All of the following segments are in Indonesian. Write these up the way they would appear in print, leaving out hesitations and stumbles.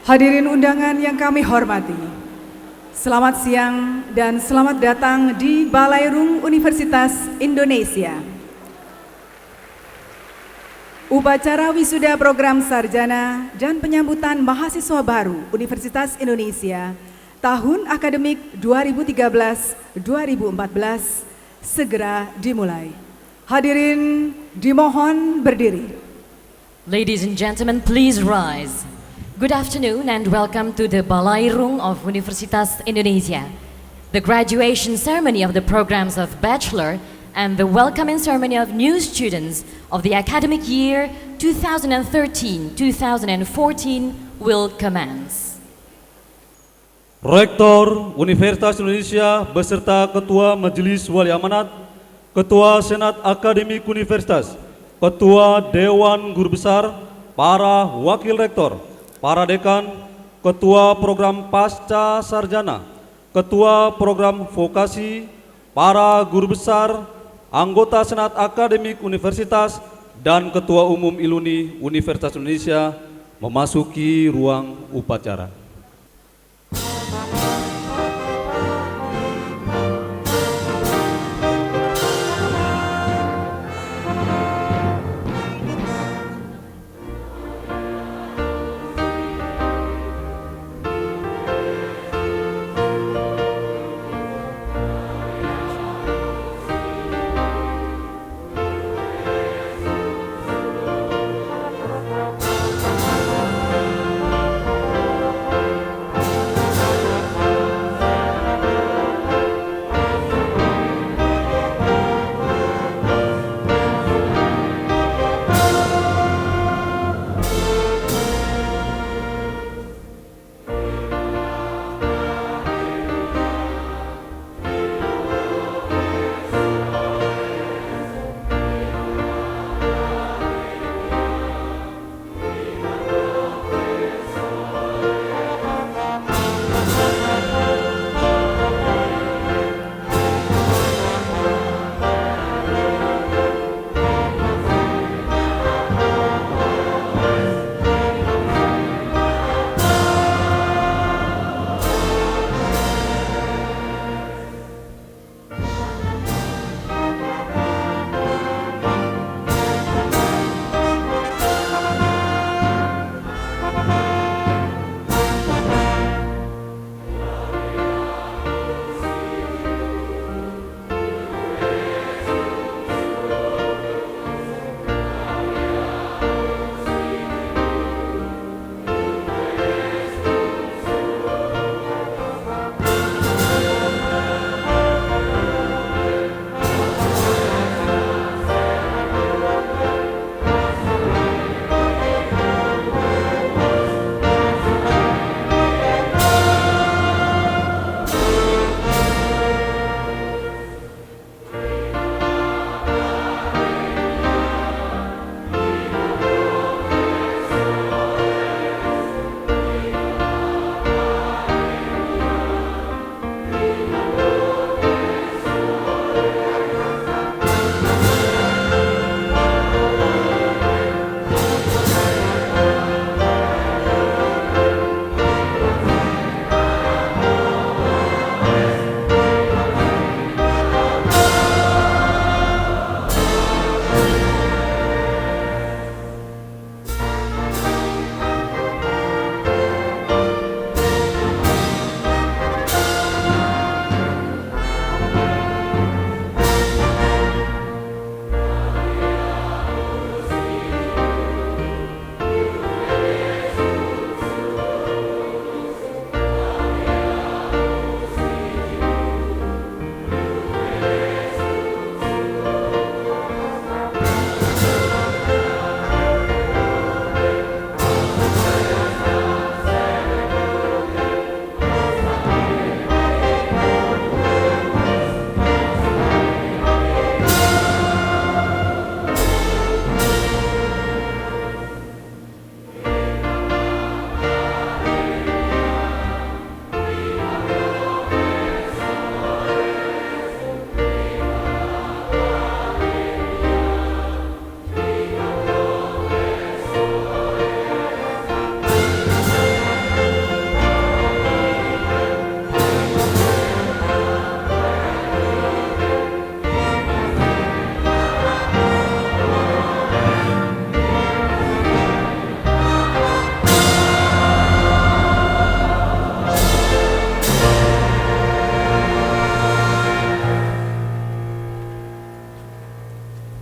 Hadirin undangan yang kami hormati, selamat siang dan selamat datang di Balairung Universitas Indonesia. Upacara wisuda program sarjana dan penyambutan mahasiswa baru Universitas Indonesia tahun akademik 2013-2014 segera dimulai. Hadirin dimohon berdiri. Ladies and gentlemen, please rise. Good afternoon and welcome to the Balairung of Universitas Indonesia, the graduation ceremony of the programs of Bachelor and the welcoming ceremony of new students of the academic year 2013-2014 will commence. Rektor Universitas Indonesia beserta Ketua Majelis Wali Amanat, Ketua Senat Akademik Universitas, Ketua Dewan Guru Besar, para Wakil Rektor, para Dekan, Ketua Program Pasca Sarjana, Ketua Program Vokasi, para Guru Besar, anggota Senat Akademik Universitas, dan Ketua Umum Iluni Universitas Indonesia memasuki ruang upacara.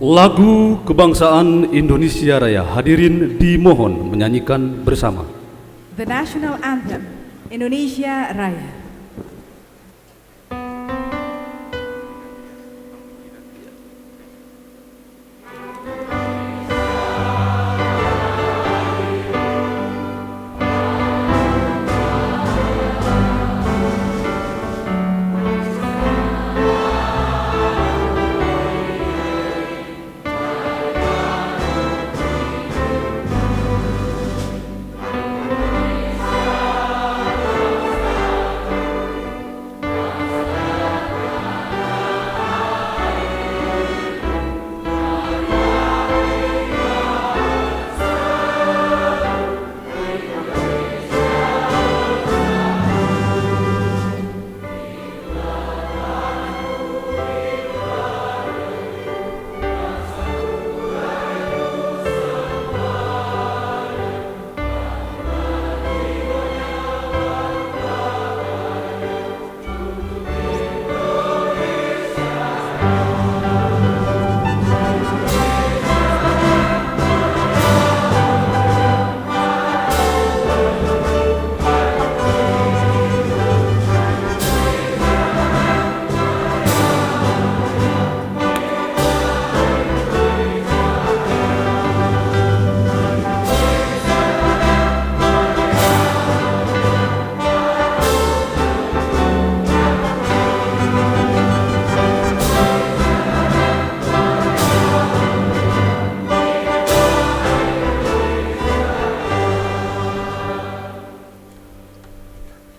Lagu Kebangsaan Indonesia Raya, hadirin dimohon menyanyikan bersama. The National Anthem, Indonesia Raya.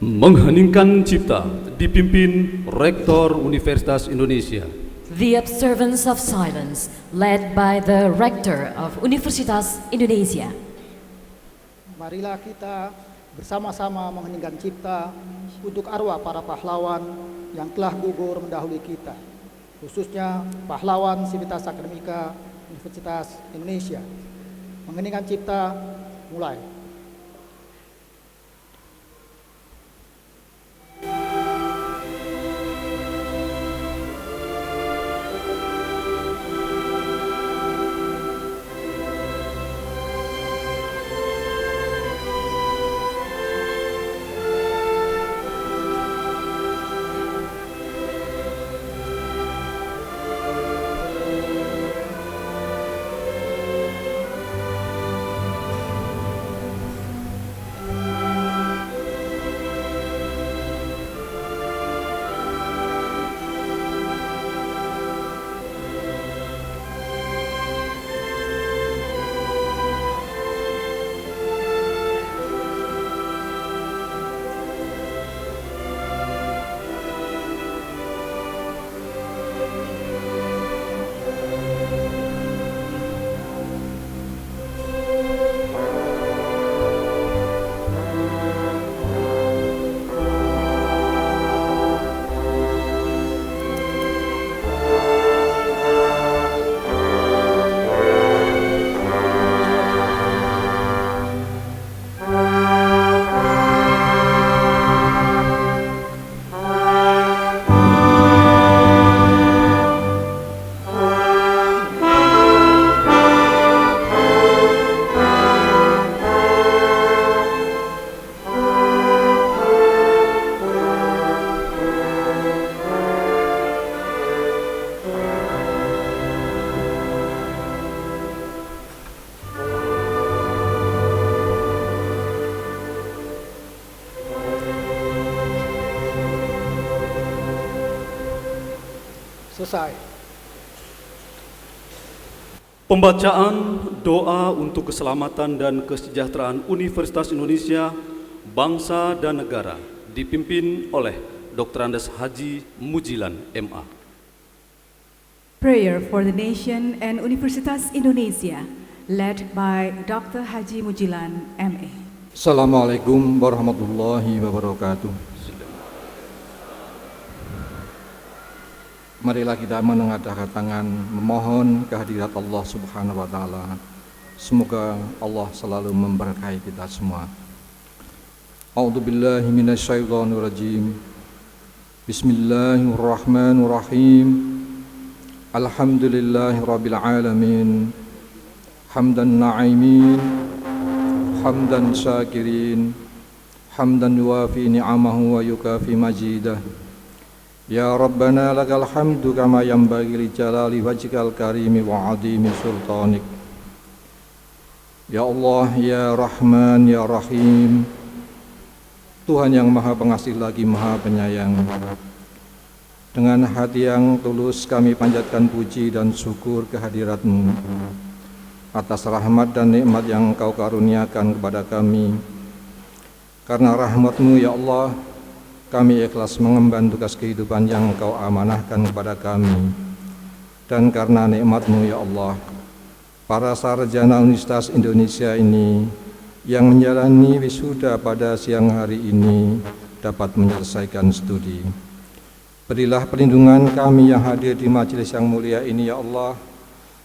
Mengheningkan cipta dipimpin Rektor Universitas Indonesia. The observance of silence led by the Rector of Universitas Indonesia. Marilah kita bersama-sama mengheningkan cipta untuk arwah para pahlawan yang telah gugur mendahului kita, khususnya pahlawan Sivitas Akademika Universitas Indonesia. Mengheningkan cipta, mulai. Selesai. Pembacaan doa untuk keselamatan dan kesejahteraan Universitas Indonesia, bangsa dan negara dipimpin oleh Dr. Andes Haji Mujilan, MA. Prayer for the nation and Universitas Indonesia, led by Dr. Haji Mujilan, MA. Assalamualaikum warahmatullahi wabarakatuh. Marilah kita mengadakan tangan memohon kehadirat Allah Subhanahu wa taala. Semoga Allah selalu memberkahi kita semua. A'udzubillahi minasyaitonirrajim. Bismillahirrahmanirrahim. Alhamdulillahi Rabbil Alamin. Hamdan na'imin, hamdan syakirin, hamdan yuwafi ni'amahu wa yukafi majidah. Ya Rabbana lakal hamdu kama yanbaghi li jalali wajhikal karimi wa azimi sultanik. Ya Allah, ya Rahman, ya Rahim, Tuhan yang Maha Pengasih lagi Maha Penyayang. Dengan hati yang tulus kami panjatkan puji dan syukur kehadirat-Mu atas rahmat dan nikmat yang Engkau karuniakan kepada kami. Karena rahmat-Mu ya Allah, kami ikhlas mengemban tugas kehidupan yang Engkau amanahkan kepada kami. Dan karena nikmat-Mu ya Allah, para sarjana Universitas Indonesia ini yang menjalani wisuda pada siang hari ini dapat menyelesaikan studi. Berilah perlindungan kami yang hadir di majelis yang mulia ini ya Allah.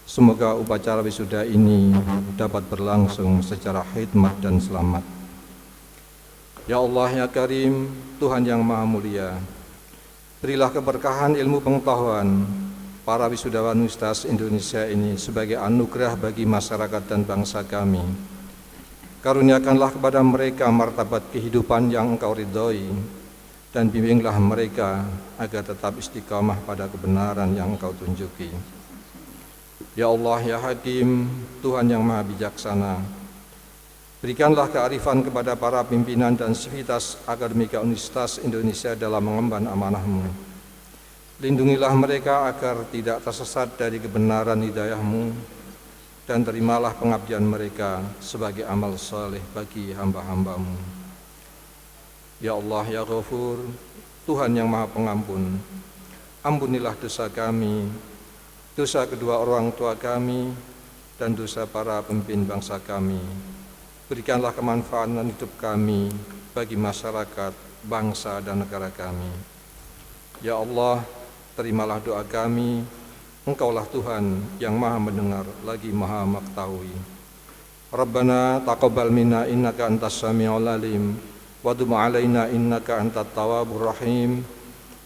Semoga upacara wisuda ini dapat berlangsung secara hikmat dan selamat. Ya Allah ya Karim, Tuhan yang Maha Mulia, berilah keberkahan ilmu pengetahuan para wisudawan Universitas Indonesia ini sebagai anugerah bagi masyarakat dan bangsa kami. Karuniakanlah kepada mereka martabat kehidupan yang Engkau ridhoi, dan bimbinglah mereka agar tetap istiqamah pada kebenaran yang Engkau tunjuki. Ya Allah ya Hakim, Tuhan yang Maha Bijaksana, berikanlah kearifan kepada para pimpinan dan sivitas akademika Universitas Indonesia dalam mengemban amanah-Mu. Lindungilah mereka agar tidak tersesat dari kebenaran hidayah-Mu, dan terimalah pengabdian mereka sebagai amal saleh bagi hamba-hamba-Mu. Ya Allah ya Ghafur, Tuhan yang Maha Pengampun, ampunilah dosa kami, dosa kedua orang tua kami, dan dosa para pemimpin bangsa kami. Berikanlah kemanfaatan hidup kami bagi masyarakat, bangsa, dan negara kami. Ya Allah, terimalah doa kami, Engkaulah Tuhan yang Maha mendengar lagi Maha mengetahui. Rabbana taqabbal minna innaka antas samiul alim wa tub alaina innaka antat tawwabur rahim.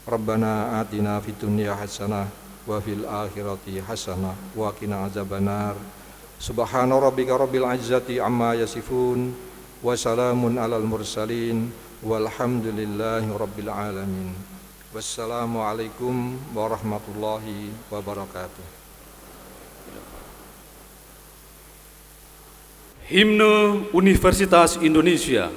Rabbana atina fid dunya hasanah wa fil akhirati hasanah wa qina azabannar. Subhana rabbika rabbil izzati amma yasifun wa salamun alal mursalin walhamdulillahi rabbil alamin. Wassalamualaikum warahmatullahi wabarakatuh. Himne Universitas Indonesia.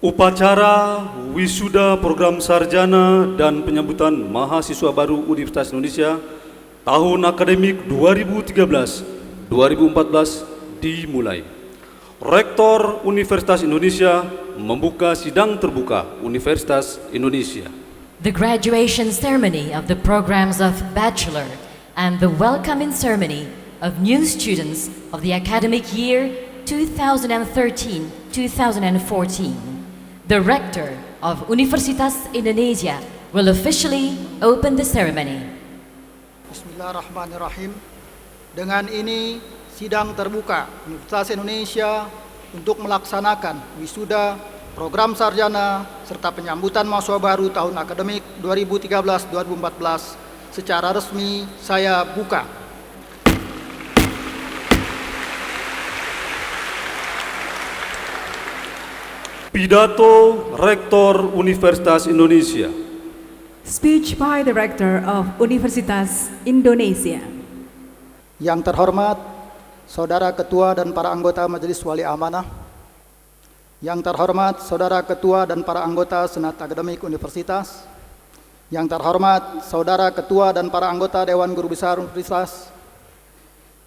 Upacara wisuda program sarjana dan penyambutan mahasiswa baru Universitas Indonesia tahun akademik 2013-2014 dimulai. Rektor Universitas Indonesia membuka sidang terbuka Universitas Indonesia. The graduation ceremony of the programs of Bachelor and the welcoming ceremony of new students of the academic year 2013-2014. The Rector of Universitas Indonesia will officially open the ceremony. Bismillahirrahmanirrahim. Dengan ini, sidang terbuka Universitas Indonesia untuk melaksanakan wisuda, program sarjana, serta penyambutan mahasiswa baru tahun akademik 2013-2014 secara resmi saya buka. Pidato Rektor Universitas Indonesia. Speech by the Rector of Universitas Indonesia. Yang terhormat Saudara Ketua dan para anggota Majelis Wali Amanah, yang terhormat Saudara Ketua dan para anggota Senat Akademik Universitas, yang terhormat Saudara Ketua dan para anggota Dewan Guru Besar Universitas,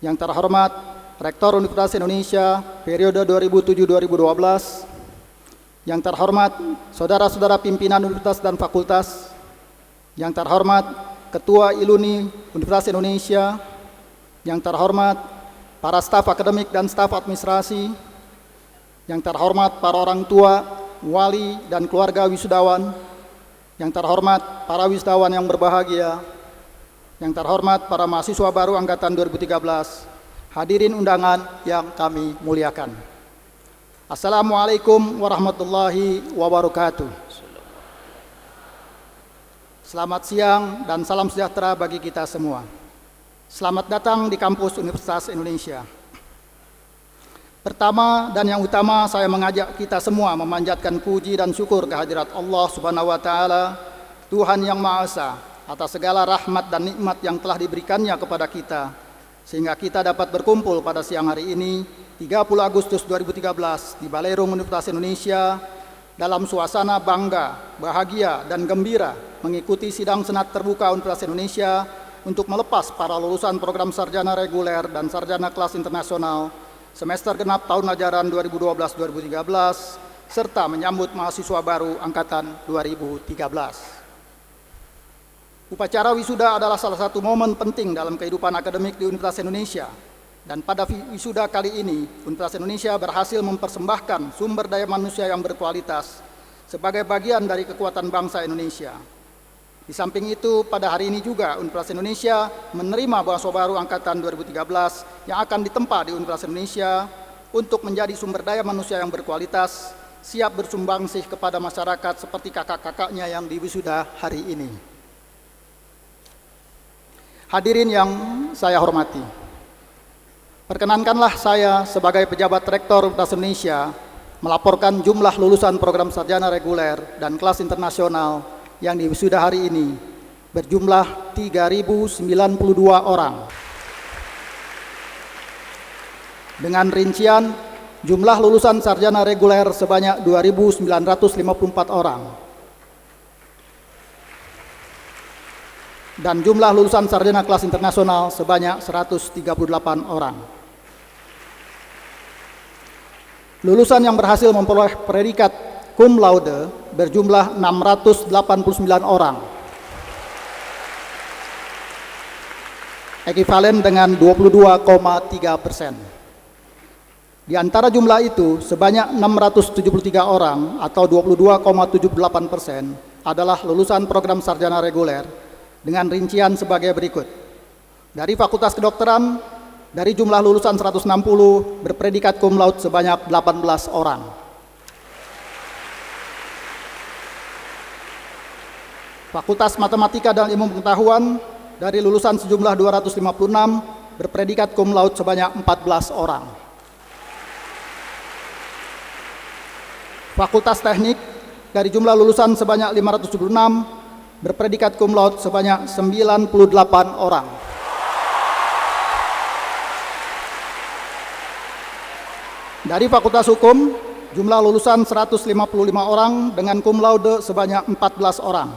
yang terhormat Rektor Universitas Indonesia periode 2007-2012, yang terhormat saudara-saudara pimpinan universitas dan fakultas, yang terhormat Ketua Iluni Universitas Indonesia, yang terhormat para staf akademik dan staf administrasi, yang terhormat para orang tua, wali, dan keluarga wisudawan, yang terhormat para wisudawan yang berbahagia, yang terhormat para mahasiswa baru angkatan 2013, hadirin undangan yang kami muliakan. Assalamualaikum warahmatullahi wabarakatuh. Selamat siang dan salam sejahtera bagi kita semua. Selamat datang di kampus Universitas Indonesia. Pertama dan yang utama, saya mengajak kita semua memanjatkan puji dan syukur kehadirat Allah Subhanahu wa taala, Tuhan yang Maha Esa, atas segala rahmat dan nikmat yang telah diberikannya kepada kita, sehingga kita dapat berkumpul pada siang hari ini 30 Agustus 2013 di Balairung Universitas Indonesia dalam suasana bangga, bahagia, dan gembira mengikuti sidang Senat Terbuka Universitas Indonesia untuk melepas para lulusan program sarjana reguler dan sarjana kelas internasional semester genap tahun ajaran 2012-2013 serta menyambut mahasiswa baru angkatan 2013. Upacara wisuda adalah salah satu momen penting dalam kehidupan akademik di Universitas Indonesia. Dan pada wisuda kali ini, Universitas Indonesia berhasil mempersembahkan sumber daya manusia yang berkualitas sebagai bagian dari kekuatan bangsa Indonesia. Di samping itu, pada hari ini juga Universitas Indonesia menerima mahasiswa baru angkatan 2013 yang akan ditempa di Universitas Indonesia untuk menjadi sumber daya manusia yang berkualitas, siap bersumbangsih kepada masyarakat seperti kakak-kakaknya yang diwisuda hari ini. Hadirin yang saya hormati, perkenankanlah saya sebagai pejabat Rektor Universitas Indonesia melaporkan jumlah lulusan program sarjana reguler dan kelas internasional yang diwisuda hari ini berjumlah 3.092 orang. Dengan rincian jumlah lulusan sarjana reguler sebanyak 2.954 orang. Dan jumlah lulusan sarjana kelas internasional sebanyak 138 orang. Lulusan yang berhasil memperoleh predikat cum laude berjumlah 689 orang, ekivalen dengan 22,3%. Di antara jumlah itu, sebanyak 673 orang atau 22,78% adalah lulusan program sarjana reguler dengan rincian sebagai berikut. Dari Fakultas Kedokteran, dari jumlah lulusan 160 berpredikat cum laude sebanyak 18 orang. Fakultas Matematika dan Ilmu Pengetahuan, dari lulusan sejumlah 256 berpredikat cum laude sebanyak 14 orang. Fakultas Teknik, dari jumlah lulusan sebanyak 576 berpredikat cum laude sebanyak 98 orang. Dari Fakultas Hukum, jumlah lulusan 155 orang dengan cum laude sebanyak 14 orang.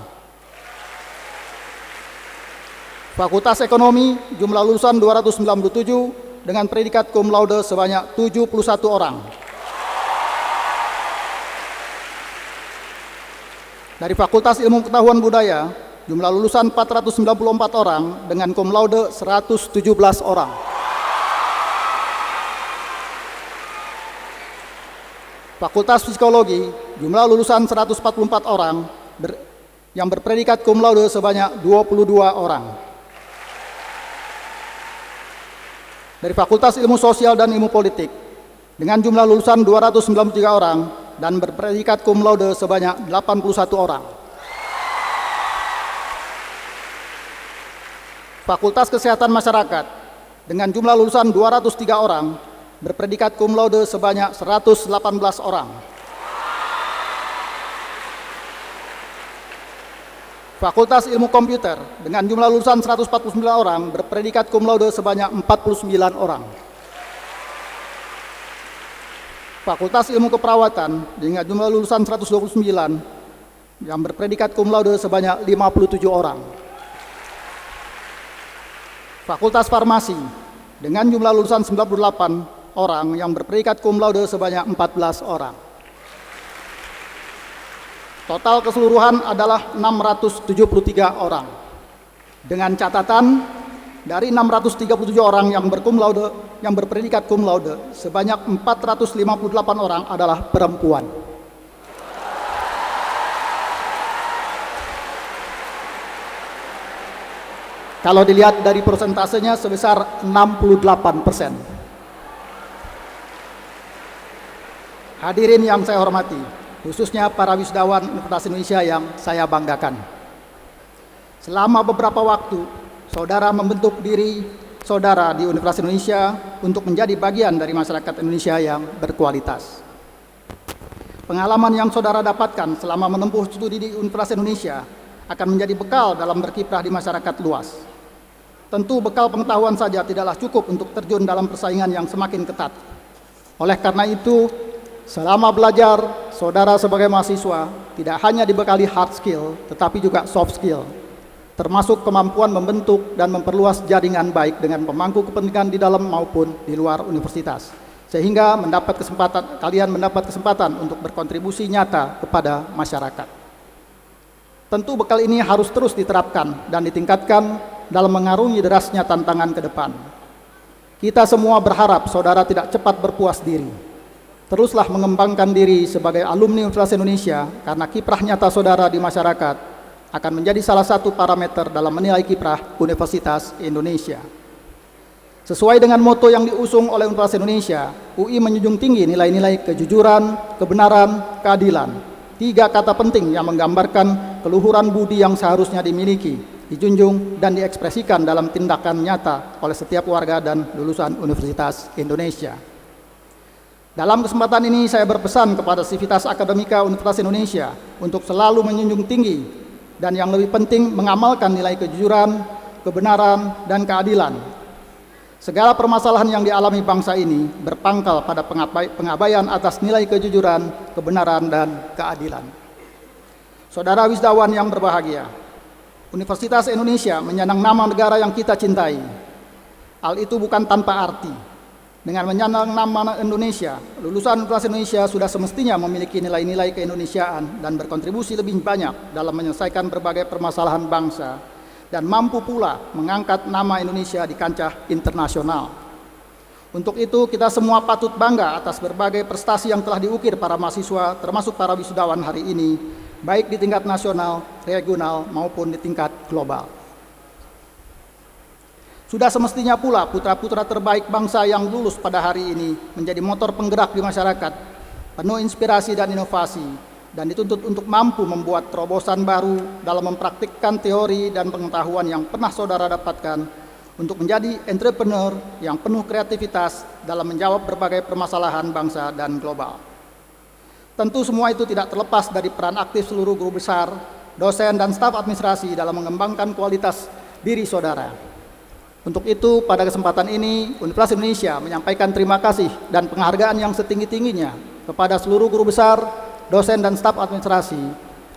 Fakultas Ekonomi, jumlah lulusan 297 dengan predikat cum laude sebanyak 71 orang. Dari Fakultas Ilmu Pengetahuan Budaya, jumlah lulusan 494 orang dengan cum laude 117 orang. Fakultas Psikologi, jumlah lulusan 144 orang yang berpredikat cum laude sebanyak 22 orang. Dari Fakultas Ilmu Sosial dan Ilmu Politik, dengan jumlah lulusan 293 orang dan berpredikat cum laude sebanyak 81 orang. Fakultas Kesehatan Masyarakat, dengan jumlah lulusan 203 orang berpredikat cum laude sebanyak 118 orang. Fakultas Ilmu Komputer dengan jumlah lulusan 149 orang berpredikat cum laude sebanyak 49 orang. Fakultas Ilmu Keperawatan dengan jumlah lulusan 129 yang berpredikat cum laude sebanyak 57 orang. Fakultas Farmasi dengan jumlah lulusan 98 orang yang berpredikat cum laude sebanyak 14 orang. Total keseluruhan adalah 673 orang. Dengan catatan dari 637 orang yang berpredikat cum laude, sebanyak 458 orang adalah perempuan. Kalau dilihat dari persentasenya sebesar 68%. Hadirin yang saya hormati, khususnya para wisudawan Universitas Indonesia yang saya banggakan. Selama beberapa waktu, saudara membentuk diri saudara di Universitas Indonesia untuk menjadi bagian dari masyarakat Indonesia yang berkualitas. Pengalaman yang saudara dapatkan selama menempuh studi di Universitas Indonesia akan menjadi bekal dalam berkiprah di masyarakat luas. Tentu bekal pengetahuan saja tidaklah cukup untuk terjun dalam persaingan yang semakin ketat. Oleh karena itu, selama belajar, saudara sebagai mahasiswa tidak hanya dibekali hard skill, tetapi juga soft skill, termasuk kemampuan membentuk dan memperluas jaringan baik dengan pemangku kepentingan di dalam maupun di luar universitas, sehingga kalian mendapat kesempatan untuk berkontribusi nyata kepada masyarakat. Tentu bekal ini harus terus diterapkan dan ditingkatkan dalam mengarungi derasnya tantangan ke depan. Kita semua berharap saudara tidak cepat berpuas diri. Teruslah mengembangkan diri sebagai alumni Universitas Indonesia, karena kiprah nyata saudara di masyarakat akan menjadi salah satu parameter dalam menilai kiprah Universitas Indonesia. Sesuai dengan moto yang diusung oleh Universitas Indonesia, UI menjunjung tinggi nilai-nilai kejujuran, kebenaran, keadilan. 3 kata penting yang menggambarkan keluhuran budi yang seharusnya dimiliki, dijunjung dan diekspresikan dalam tindakan nyata oleh setiap warga dan lulusan Universitas Indonesia. Dalam kesempatan ini saya berpesan kepada Sivitas Akademika Universitas Indonesia untuk selalu menjunjung tinggi dan yang lebih penting mengamalkan nilai kejujuran, kebenaran, dan keadilan. Segala permasalahan yang dialami bangsa ini berpangkal pada pengabaian atas nilai kejujuran, kebenaran, dan keadilan. Saudara wisudawan yang berbahagia, Universitas Indonesia menyandang nama negara yang kita cintai. Hal itu bukan tanpa arti. Dengan menyandang nama Indonesia, lulusan Universitas Indonesia sudah semestinya memiliki nilai-nilai keindonesiaan dan berkontribusi lebih banyak dalam menyelesaikan berbagai permasalahan bangsa, dan mampu pula mengangkat nama Indonesia di kancah internasional. Untuk itu, kita semua patut bangga atas berbagai prestasi yang telah diukir para mahasiswa, termasuk para wisudawan hari ini, baik di tingkat nasional, regional, maupun di tingkat global. Sudah semestinya pula putra-putra terbaik bangsa yang lulus pada hari ini menjadi motor penggerak di masyarakat, penuh inspirasi dan inovasi, dan dituntut untuk mampu membuat terobosan baru dalam mempraktikkan teori dan pengetahuan yang pernah saudara dapatkan untuk menjadi entrepreneur yang penuh kreativitas dalam menjawab berbagai permasalahan bangsa dan global. Tentu semua itu tidak terlepas dari peran aktif seluruh guru besar, dosen, dan staf administrasi dalam mengembangkan kualitas diri saudara. Untuk itu, pada kesempatan ini, Universitas Indonesia menyampaikan terima kasih dan penghargaan yang setinggi-tingginya kepada seluruh guru besar, dosen, dan staf administrasi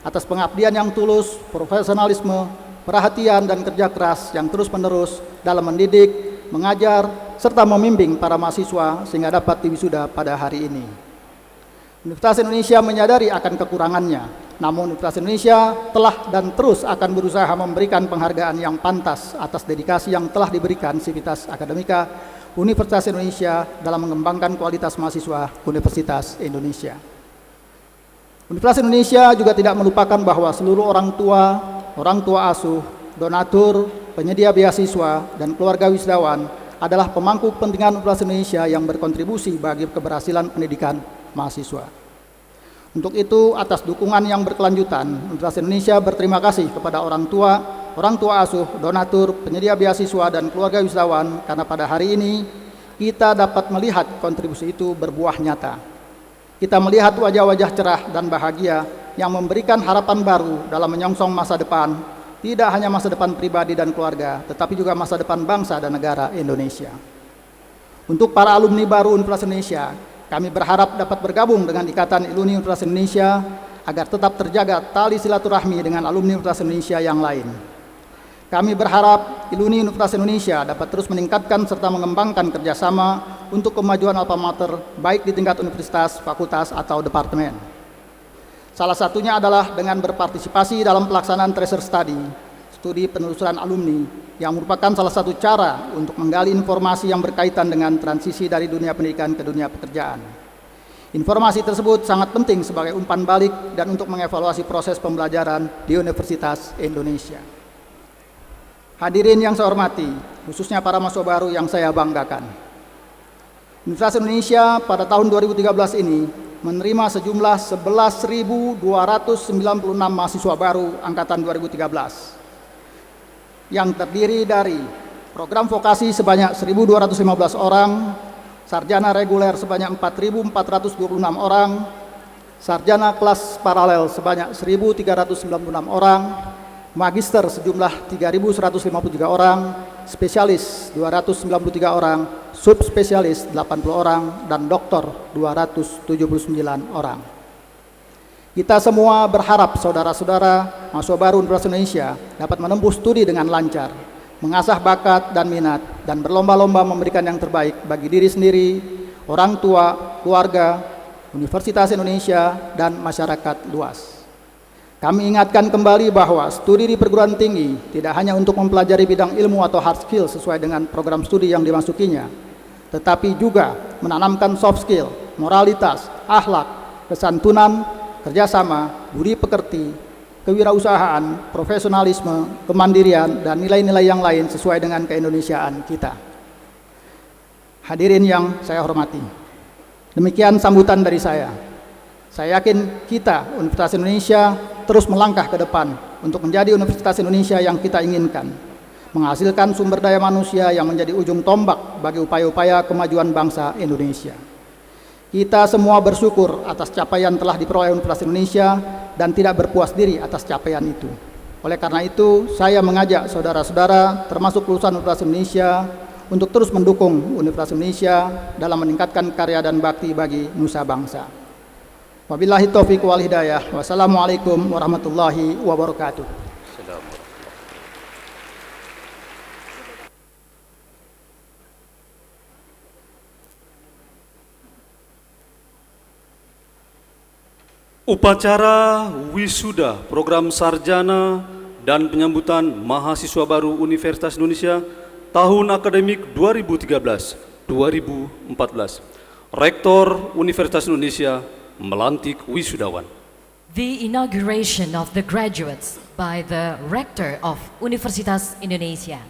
atas pengabdian yang tulus, profesionalisme, perhatian, dan kerja keras yang terus-menerus dalam mendidik, mengajar, serta membimbing para mahasiswa sehingga dapat diwisuda pada hari ini. Universitas Indonesia menyadari akan kekurangannya, namun Universitas Indonesia telah dan terus akan berusaha memberikan penghargaan yang pantas atas dedikasi yang telah diberikan Sivitas Akademika Universitas Indonesia dalam mengembangkan kualitas mahasiswa Universitas Indonesia. Universitas Indonesia juga tidak melupakan bahwa seluruh orang tua asuh, donatur, penyedia beasiswa, dan keluarga wisudawan adalah pemangku kepentingan Universitas Indonesia yang berkontribusi bagi keberhasilan pendidikan mahasiswa. Untuk itu, atas dukungan yang berkelanjutan, Universitas Indonesia berterima kasih kepada orang tua asuh, donatur, penyedia beasiswa, dan keluarga wisudawan, karena pada hari ini kita dapat melihat kontribusi itu berbuah nyata. Kita melihat wajah-wajah cerah dan bahagia yang memberikan harapan baru dalam menyongsong masa depan, tidak hanya masa depan pribadi dan keluarga, tetapi juga masa depan bangsa dan negara Indonesia. Untuk para alumni baru Universitas Indonesia, kami berharap dapat bergabung dengan Ikatan Iluni Universitas Indonesia agar tetap terjaga tali silaturahmi dengan alumni Universitas Indonesia yang lain. Kami berharap Iluni Universitas Indonesia dapat terus meningkatkan serta mengembangkan kerjasama untuk kemajuan alma mater, baik di tingkat universitas, fakultas, atau departemen. Salah satunya adalah dengan berpartisipasi dalam pelaksanaan tracer study, studi penelusuran alumni, yang merupakan salah satu cara untuk menggali informasi yang berkaitan dengan transisi dari dunia pendidikan ke dunia pekerjaan. Informasi tersebut sangat penting sebagai umpan balik dan untuk mengevaluasi proses pembelajaran di Universitas Indonesia. Hadirin yang saya hormati, khususnya para mahasiswa baru yang saya banggakan. Universitas Indonesia pada tahun 2013 ini menerima sejumlah 11.296 mahasiswa baru angkatan 2013 yang terdiri dari program vokasi sebanyak 1.215 orang, sarjana reguler sebanyak 4.426 orang, sarjana kelas paralel sebanyak 1.396 orang, magister sejumlah 3.153 orang, spesialis 293 orang, subspesialis 80 orang, dan doktor 279 orang. Kita semua berharap saudara-saudara mahasiswa baru Universitas Indonesia dapat menempuh studi dengan lancar, mengasah bakat dan minat, dan berlomba-lomba memberikan yang terbaik bagi diri sendiri, orang tua, keluarga, Universitas Indonesia, dan masyarakat luas. Kami ingatkan kembali bahwa studi di perguruan tinggi tidak hanya untuk mempelajari bidang ilmu atau hard skill sesuai dengan program studi yang dimasukinya, tetapi juga menanamkan soft skill, moralitas, akhlak, kesantunan, kerjasama, budi pekerti, kewirausahaan, profesionalisme, kemandirian, dan nilai-nilai yang lain sesuai dengan keindonesiaan kita. Hadirin yang saya hormati, demikian sambutan dari saya. Saya yakin kita, Universitas Indonesia, terus melangkah ke depan untuk menjadi Universitas Indonesia yang kita inginkan, menghasilkan sumber daya manusia yang menjadi ujung tombak bagi upaya-upaya kemajuan bangsa Indonesia. Kita semua bersyukur atas capaian telah diperoleh Universitas Indonesia dan tidak berpuas diri atas capaian itu. Oleh karena itu, saya mengajak saudara-saudara termasuk lulusan Universitas Indonesia untuk terus mendukung Universitas Indonesia dalam meningkatkan karya dan bakti bagi nusa bangsa. Wabillahi taufiq wal hidayah. Wassalamualaikum warahmatullahi wabarakatuh. Upacara wisuda program sarjana dan penyambutan mahasiswa baru Universitas Indonesia tahun akademik 2013-2014. Rektor Universitas Indonesia melantik wisudawan. The inauguration of the graduates by the Rector of Universitas Indonesia.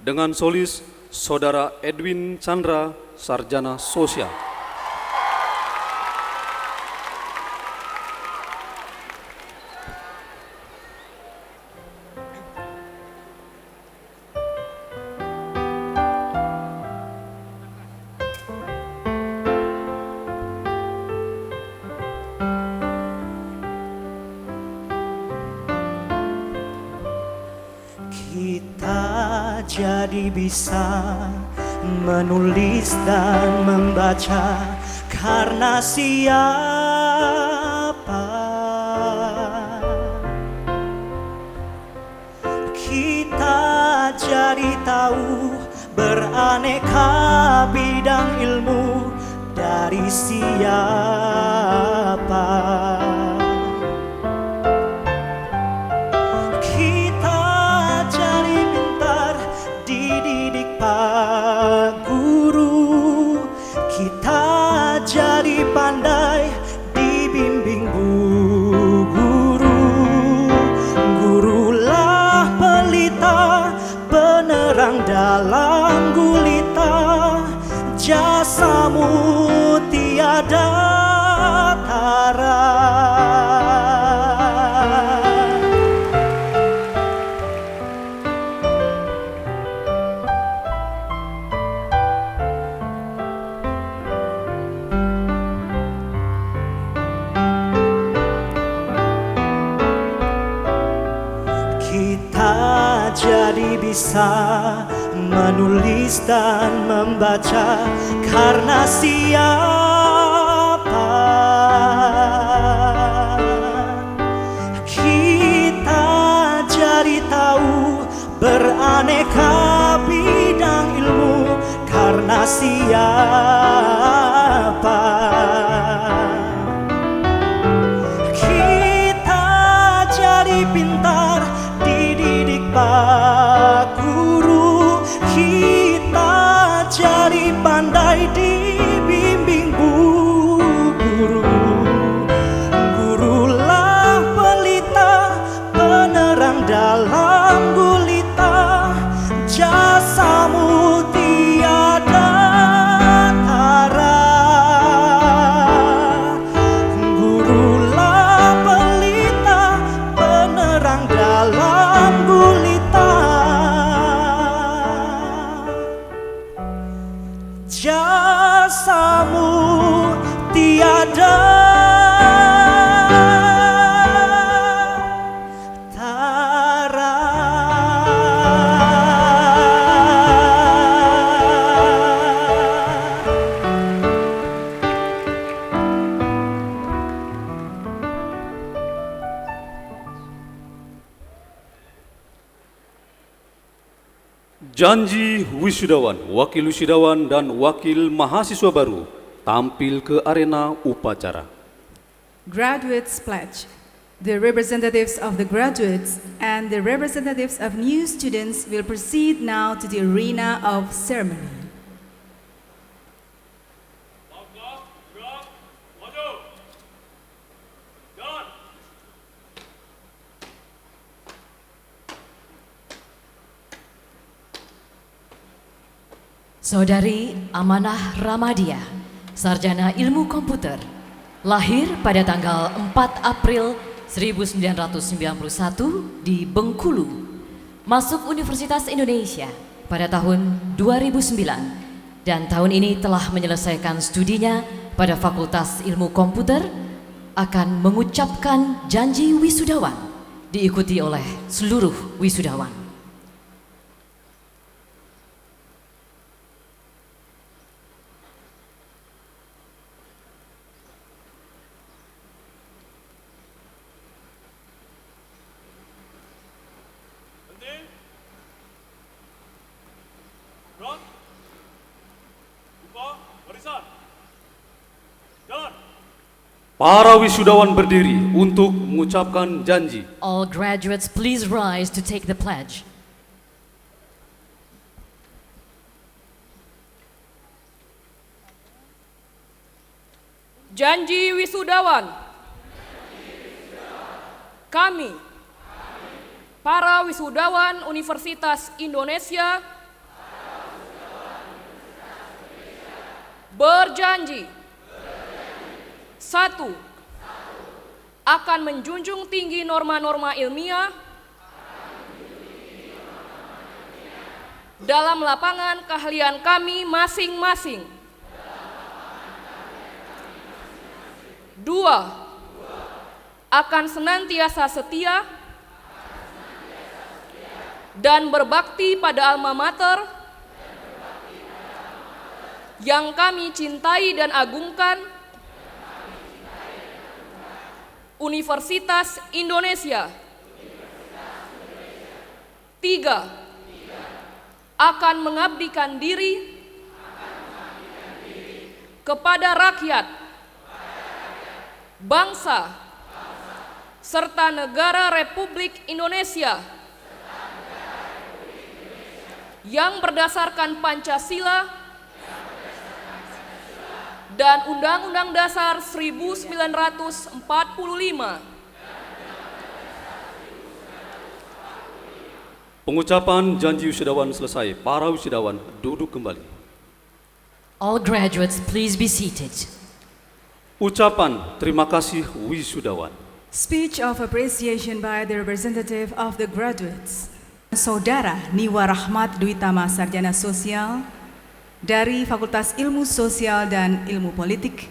dengan solis Saudara Edwin Chandra, Sarjana Sosial. Kita jadi bisa menulis dan membaca karena siapa? Kita jadi tahu beraneka bidang ilmu dari siapa? Pak Guru, kita jadi pandai dibimbing Bu Guru. Gurulah pelita, penerang dalam gulita, jasamu tiada tara. Kita jadi bisa menulis dan membaca karena siapa? Kita jadi tahu beraneka bidang ilmu karena siapa? Kita jadi pintar dididik Pak Guru, kita jadi pandai dibimbing Bu Guru. Gurulah pelita, penerang dalam gulita, jasamu tiada tara. Gurulah pelita, penerang dalam gulita, jasamu tiada tara. Janji wisudawan, wakil wisudawan dan wakil mahasiswa baru tampil ke arena upacara. Graduates Pledge. The representatives of the graduates and the representatives of new students will proceed now to the arena of ceremony. Saudari Amanah Ramadia, Sarjana Ilmu Komputer, lahir pada tanggal 4 April 1991 di Bengkulu, masuk Universitas Indonesia pada tahun 2009 dan tahun ini telah menyelesaikan studinya pada Fakultas Ilmu Komputer, akan mengucapkan janji wisudawan diikuti oleh seluruh wisudawan. Para wisudawan berdiri untuk mengucapkan janji. All graduates please rise to take the pledge. Janji wisudawan. Kami, para wisudawan Universitas Indonesia, Berjanji. 1. Akan menjunjung tinggi norma-norma ilmiah dalam lapangan keahlian kami masing-masing. 2. Akan senantiasa setia dan berbakti pada alma mater yang kami cintai dan agungkan, Universitas Indonesia. 3. Akan mengabdikan diri kepada rakyat, bangsa, serta negara Republik Indonesia yang berdasarkan Pancasila dan Undang-Undang Dasar 1945. Pengucapan janji wisudawan selesai. Para wisudawan duduk kembali. All graduates, please be seated. Ucapan terima kasih wisudawan. Speech of appreciation by the representative of the graduates. Saudara Niwa Rahmat Dwi Tama, Sarjana Sosial dari Fakultas Ilmu Sosial dan Ilmu Politik,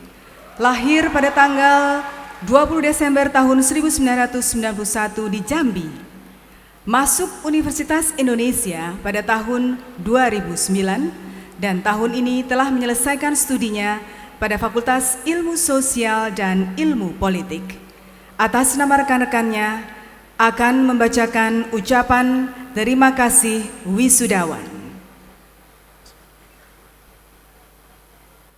lahir pada tanggal 20 Desember tahun 1991 di Jambi. Masuk Universitas Indonesia pada tahun 2009 dan tahun ini telah menyelesaikan studinya pada Fakultas Ilmu Sosial dan Ilmu Politik. Atas nama rekan-rekannya akan membacakan ucapan terima kasih wisudawan.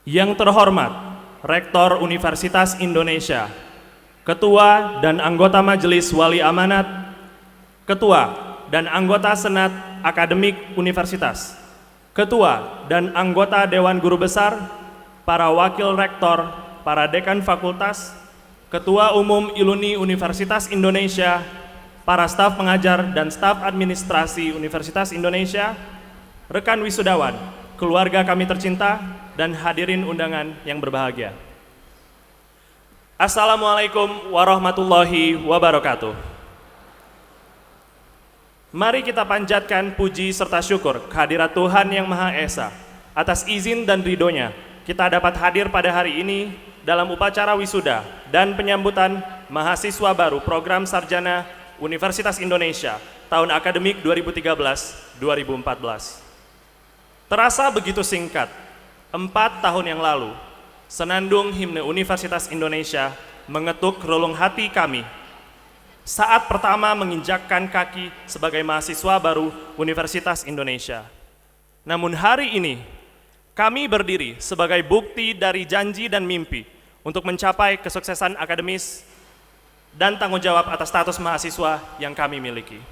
Yang terhormat Rektor Universitas Indonesia, Ketua dan anggota Majelis Wali Amanat, Ketua dan anggota Senat Akademik Universitas, Ketua dan anggota Dewan Guru Besar, para Wakil Rektor, para Dekan Fakultas, Ketua Umum Iluni Universitas Indonesia, para staf pengajar dan staf administrasi Universitas Indonesia, rekan wisudawan, keluarga kami tercinta, dan hadirin undangan yang berbahagia. Assalamualaikum warahmatullahi wabarakatuh. Mari kita panjatkan puji serta syukur kehadirat Tuhan Yang Maha Esa. Atas izin dan ridhonya, kita dapat hadir pada hari ini dalam upacara wisuda dan penyambutan mahasiswa baru program sarjana Universitas Indonesia tahun akademik 2013-2014. Terasa begitu singkat, 4 tahun yang lalu, senandung himne Universitas Indonesia mengetuk relung hati kami saat pertama menginjakkan kaki sebagai mahasiswa baru Universitas Indonesia. Namun hari ini, kami berdiri sebagai bukti dari janji dan mimpi untuk mencapai kesuksesan akademis dan tanggung jawab atas status mahasiswa yang kami miliki.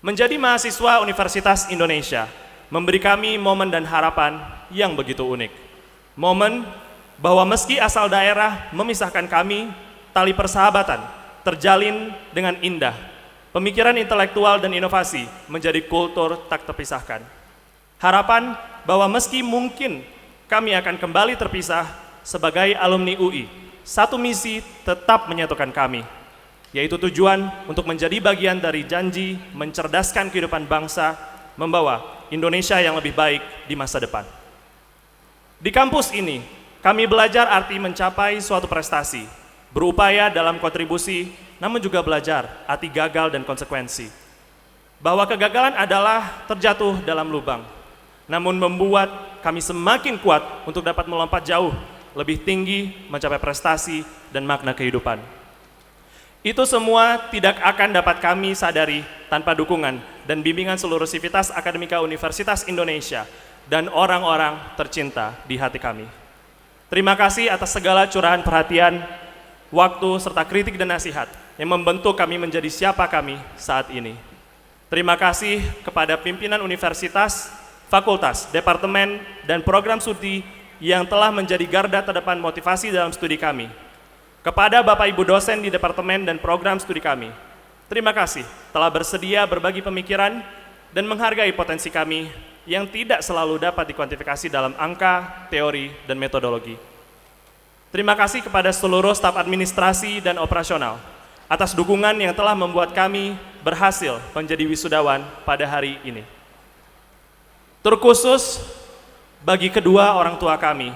Menjadi mahasiswa Universitas Indonesia memberi kami momen dan harapan yang begitu unik. Momen bahwa meski asal daerah memisahkan kami, tali persahabatan terjalin dengan indah. Pemikiran intelektual dan inovasi menjadi kultur tak terpisahkan. Harapan bahwa meski mungkin kami akan kembali terpisah sebagai alumni UI, satu misi tetap menyatukan kami, yaitu tujuan untuk menjadi bagian dari janji mencerdaskan kehidupan bangsa, membawa Indonesia yang lebih baik di masa depan. Di kampus ini, kami belajar arti mencapai suatu prestasi, berupaya dalam kontribusi, namun juga belajar arti gagal dan konsekuensi. Bahwa kegagalan adalah terjatuh dalam lubang, namun membuat kami semakin kuat untuk dapat melompat jauh, lebih tinggi, mencapai prestasi dan makna kehidupan. Itu semua tidak akan dapat kami sadari tanpa dukungan dan bimbingan seluruh sivitas akademika Universitas Indonesia dan orang-orang tercinta di hati kami. Terima kasih atas segala curahan perhatian, waktu, serta kritik dan nasihat yang membentuk kami menjadi siapa kami saat ini. Terima kasih kepada pimpinan universitas, fakultas, departemen, dan program studi yang telah menjadi garda terdepan motivasi dalam studi kami. Kepada Bapak Ibu dosen di departemen dan program studi kami, terima kasih telah bersedia berbagi pemikiran dan menghargai potensi kami yang tidak selalu dapat dikuantifikasi dalam angka, teori, dan metodologi. Terima kasih kepada seluruh staf administrasi dan operasional atas dukungan yang telah membuat kami berhasil menjadi wisudawan pada hari ini. Terkhusus bagi kedua orang tua kami,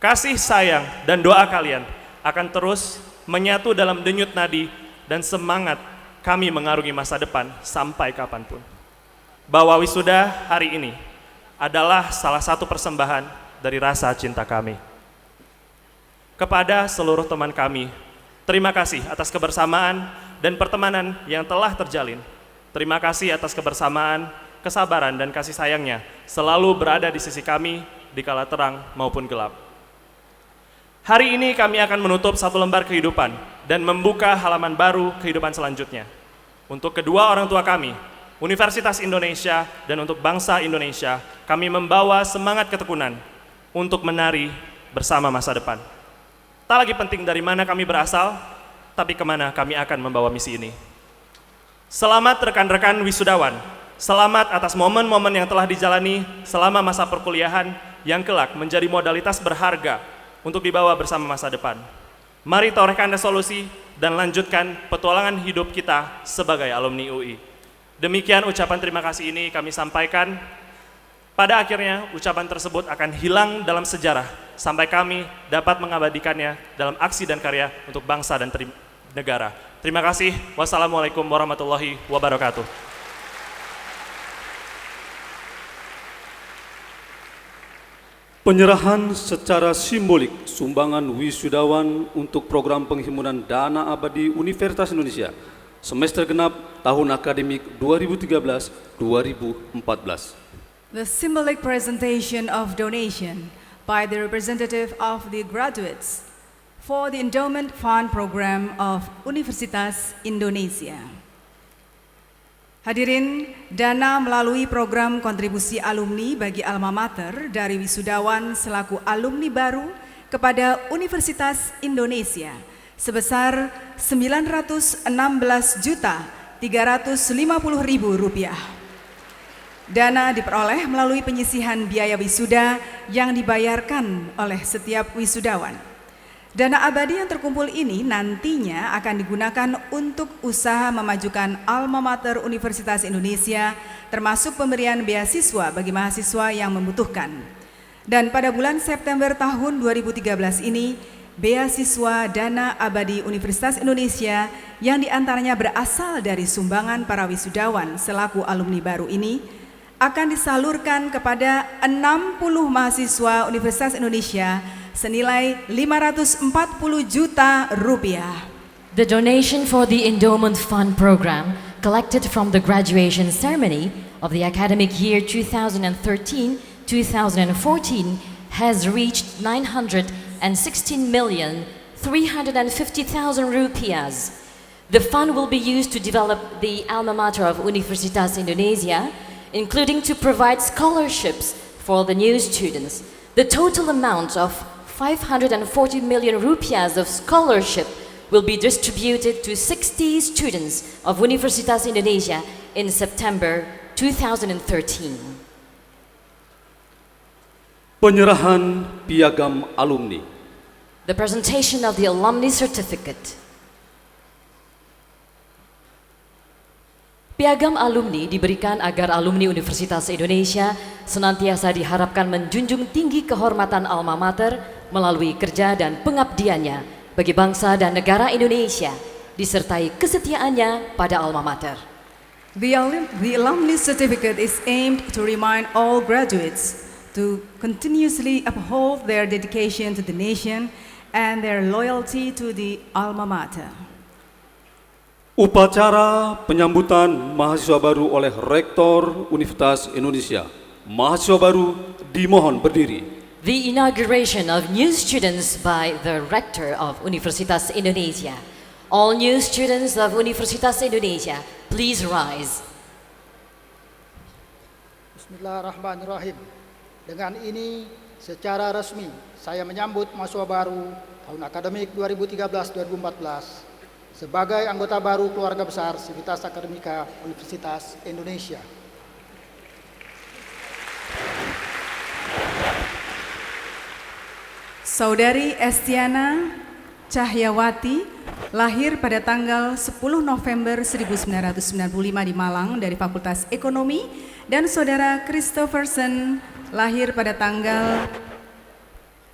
kasih sayang dan doa kalian akan terus menyatu dalam denyut nadi dan semangat kami mengarungi masa depan sampai kapanpun. Bahwa wisuda hari ini adalah salah satu persembahan dari rasa cinta kami. Kepada seluruh teman kami, terima kasih atas kebersamaan dan pertemanan yang telah terjalin. Terima kasih atas kebersamaan, kesabaran, dan kasih sayangnya selalu berada di sisi kami di kala terang maupun gelap. Hari ini kami akan menutup satu lembar kehidupan dan membuka halaman baru kehidupan selanjutnya. Untuk kedua orang tua kami, Universitas Indonesia, dan untuk bangsa Indonesia, kami membawa semangat ketekunan untuk menari bersama masa depan. Tak lagi penting dari mana kami berasal, tapi kemana kami akan membawa misi ini. Selamat rekan-rekan wisudawan, selamat atas momen-momen yang telah dijalani selama masa perkuliahan yang kelak menjadi modalitas berharga untuk dibawa bersama masa depan. Mari torehkan resolusi dan lanjutkan petualangan hidup kita sebagai alumni UI. Demikian ucapan terima kasih ini kami sampaikan. Pada akhirnya ucapan tersebut akan hilang dalam sejarah sampai kami dapat mengabadikannya dalam aksi dan karya untuk bangsa dan negara. Terima kasih. Wassalamualaikum warahmatullahi wabarakatuh. Penyerahan secara simbolik sumbangan wisudawan untuk program penghimpunan dana abadi Universitas Indonesia semester genap tahun akademik 2013-2014. The symbolic presentation of donation by the representative of the graduates for the Endowment Fund Program of Universitas Indonesia. Hadirin, dana melalui program kontribusi alumni bagi alma mater dari wisudawan selaku alumni baru kepada Universitas Indonesia sebesar Rp916.350.000. Dana diperoleh melalui penyisihan biaya wisuda yang dibayarkan oleh setiap wisudawan. Dana abadi yang terkumpul ini nantinya akan digunakan untuk usaha memajukan alma mater Universitas Indonesia, termasuk pemberian beasiswa bagi mahasiswa yang membutuhkan. Dan pada bulan September tahun 2013 ini, beasiswa dana abadi Universitas Indonesia yang diantaranya berasal dari sumbangan para wisudawan selaku alumni baru ini akan disalurkan kepada 60 mahasiswa Universitas Indonesia senilai Rp540 juta. The donation for the Endowment Fund program collected from the graduation ceremony of the academic year 2013-2014 has reached 916,350,000 rupiahs. The fund will be used to develop the alma mater of Universitas Indonesia, including to provide scholarships for the new students. The total amount of 540 million rupiahs of scholarship will be distributed to 60 students of Universitas Indonesia in September 2013. Penyerahan piagam alumni. The presentation of the alumni certificate. Piagam alumni diberikan agar alumni Universitas Indonesia senantiasa diharapkan menjunjung tinggi kehormatan alma mater melalui kerja dan pengabdiannya bagi bangsa dan negara Indonesia, disertai kesetiaannya pada alma mater. The alumni certificate is aimed to remind all graduates to continuously uphold their dedication to the nation and their loyalty to the alma mater. Upacara penyambutan mahasiswa baru oleh Rektor Universitas Indonesia. Mahasiswa baru dimohon berdiri. The inauguration of new students by the Rector of Universitas Indonesia. All new students of Universitas Indonesia, please rise. Bismillahirrahmanirrahim. Dengan ini secara resmi saya menyambut mahasiswa baru tahun akademik 2013-2014 sebagai anggota baru keluarga besar Sivitas Akademika Universitas Indonesia. Saudari Estiana Cahyawati lahir pada tanggal 10 November 1995 di Malang dari Fakultas Ekonomi, dan saudara Christopherson lahir pada tanggal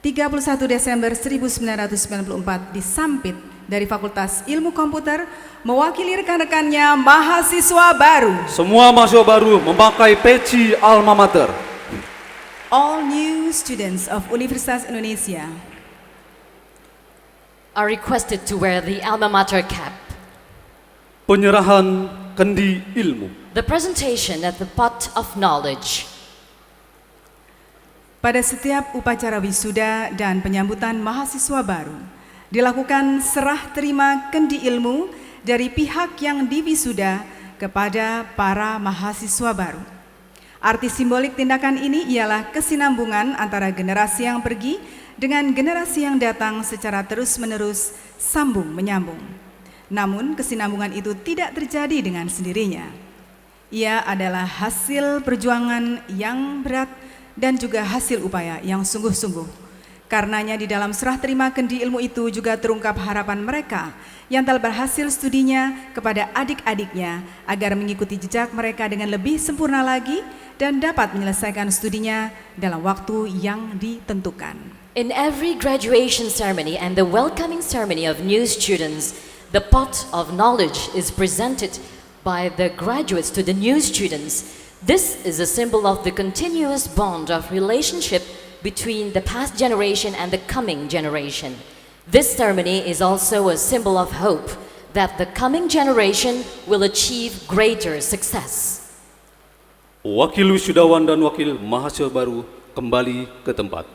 31 Desember 1994 di Sampit dari Fakultas Ilmu Komputer, mewakili rekan-rekannya mahasiswa baru. Semua mahasiswa baru memakai peci alma mater. All new students of Universitas Indonesia are requested to wear the alma mater cap. Penyerahan kendi ilmu. The presentation at the pot of knowledge. Pada setiap upacara wisuda dan penyambutan mahasiswa baru, dilakukan serah terima kendi ilmu dari pihak yang diwisuda kepada para mahasiswa baru. Arti simbolik tindakan ini ialah kesinambungan antara generasi yang pergi dengan generasi yang datang secara terus-menerus, sambung menyambung. Namun kesinambungan itu tidak terjadi dengan sendirinya. Ia adalah hasil perjuangan yang berat dan juga hasil upaya yang sungguh-sungguh. Karenanya di dalam serah terima kendi ilmu itu juga terungkap harapan mereka yang telah berhasil studinya kepada adik-adiknya agar mengikuti jejak mereka dengan lebih sempurna lagi dan dapat menyelesaikan studinya dalam waktu yang ditentukan. In every graduation ceremony and the welcoming ceremony of new students, the pot of knowledge is presented by the graduates to the new students. This is a symbol of the continuous bond of relationship between the past generation and the coming generation. This ceremony is also a symbol of hope that the coming generation will achieve greater success. Wakil wisudawan dan wakil mahasiswa baru kembali ke tempat.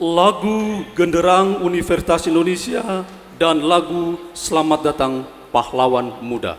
Lagu Genderang Universitas Indonesia dan lagu Selamat Datang Pahlawan Muda.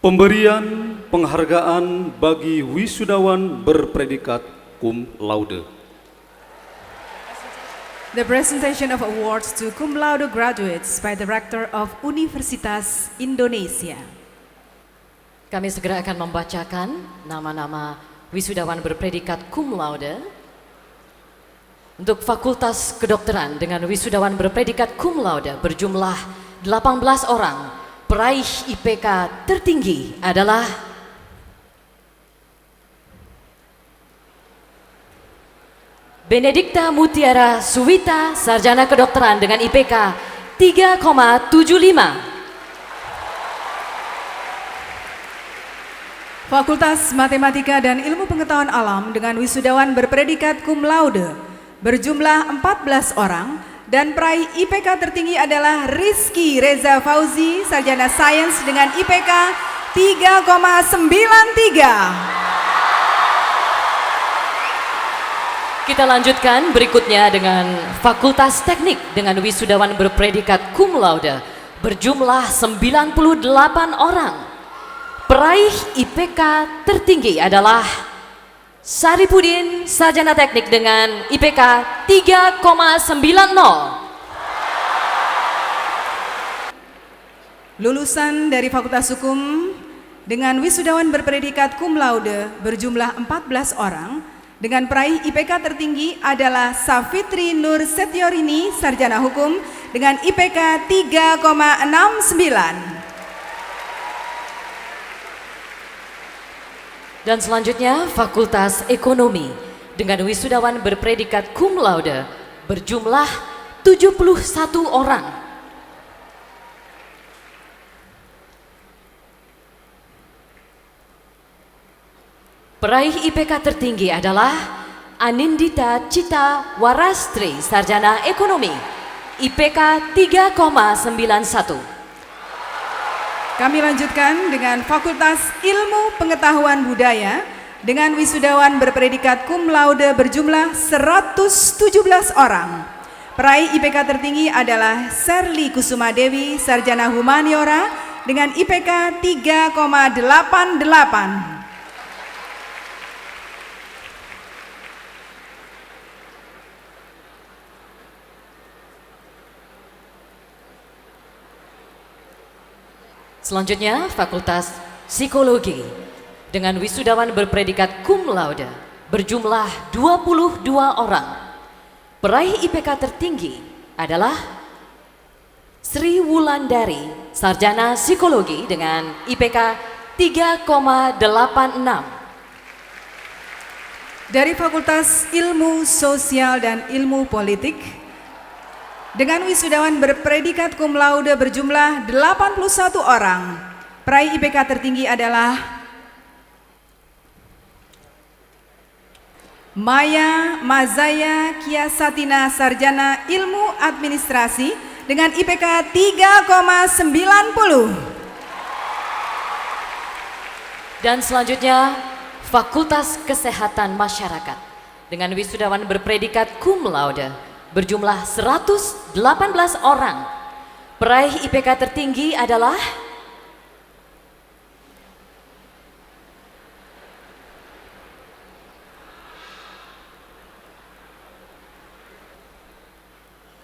Pemberian penghargaan bagi wisudawan berpredikat cum laude. The presentation of awards to cum laude graduates by the Rector of Universitas Indonesia. Kami segera akan membacakan nama-nama wisudawan berpredikat cum laude. Untuk Fakultas Kedokteran dengan wisudawan berpredikat cum laude berjumlah 18 orang. Peraih IPK tertinggi adalah Benedikta Mutiara Suwita, Sarjana Kedokteran dengan IPK 3,75. Fakultas Matematika dan Ilmu Pengetahuan Alam dengan wisudawan berpredikat cum laude berjumlah 14 orang. Dan peraih IPK tertinggi adalah Rizky Reza Fauzi, Sarjana Sains dengan IPK 3,93. Kita lanjutkan berikutnya dengan Fakultas Teknik dengan wisudawan berpredikat cum laude berjumlah 98 orang. Peraih IPK tertinggi adalah Saripudin, Sarjana Teknik dengan IPK 3,90. Lulusan dari Fakultas Hukum dengan wisudawan berpredikat cum laude berjumlah 14 orang. Dengan peraih IPK tertinggi adalah Safitri Nur Setiorini, Sarjana Hukum dengan IPK 3,69. Dan selanjutnya Fakultas Ekonomi dengan wisudawan berpredikat cum laude berjumlah 71 orang. Peraih IPK tertinggi adalah Anindita Cita Warastri, Sarjana Ekonomi, IPK 3,91. Kami lanjutkan dengan Fakultas Ilmu Pengetahuan Budaya dengan wisudawan berpredikat cum laude berjumlah 117 orang. Peraih IPK tertinggi adalah Serly Kusuma Dewi, Sarjana Humaniora dengan IPK 3,88. Selanjutnya Fakultas Psikologi dengan wisudawan berpredikat cum laude berjumlah 22 orang. Peraih IPK tertinggi adalah Sri Wulandari, Sarjana Psikologi dengan IPK 3,86. Dari Fakultas Ilmu Sosial dan Ilmu Politik dengan wisudawan berpredikat cum laude berjumlah 81 orang. Peraih IPK tertinggi adalah Maya Mazaya Kiasatina, Sarjana Ilmu Administrasi dengan IPK 3,90. Dan selanjutnya Fakultas Kesehatan Masyarakat dengan wisudawan berpredikat cum laude berjumlah 118 orang. Peraih IPK tertinggi adalah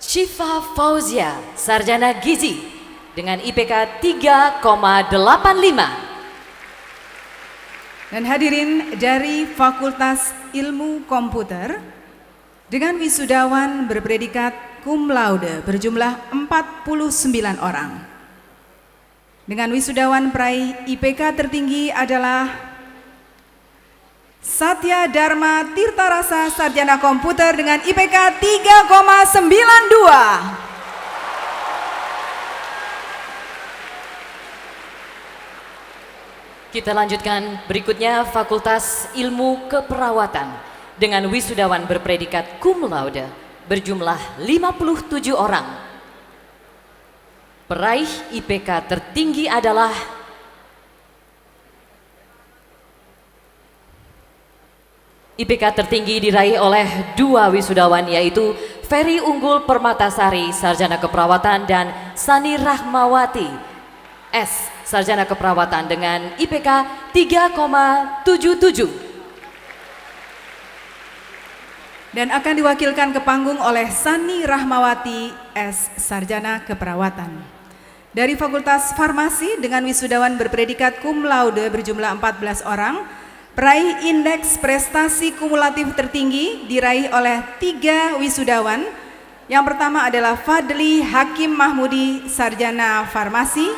Syifa Fauzia, Sarjana Gizi dengan IPK 3,85. Dan hadirin dari Fakultas Ilmu Komputer dengan wisudawan berpredikat cum laude berjumlah 49 orang. Dengan wisudawan peraih IPK tertinggi adalah Satya Dharma Tirtarasa, Sarjana Komputer dengan IPK 3,92. Kita lanjutkan berikutnya Fakultas Ilmu Keperawatan dengan wisudawan berpredikat cum laude berjumlah 57 orang. Peraih IPK tertinggi adalah IPK tertinggi diraih oleh dua wisudawan yaitu Ferry Unggul Permatasari, Sarjana Keperawatan, dan Sani Rahmawati, S, Sarjana Keperawatan dengan IPK 3,77. Dan akan diwakilkan ke panggung oleh Sani Rahmawati, S, Sarjana Keperawatan. Dari Fakultas Farmasi dengan wisudawan berpredikat cum laude berjumlah 14 orang, peraih indeks prestasi kumulatif tertinggi diraih oleh 3 wisudawan. Yang pertama adalah Fadli Hakim Mahmudi, Sarjana Farmasi,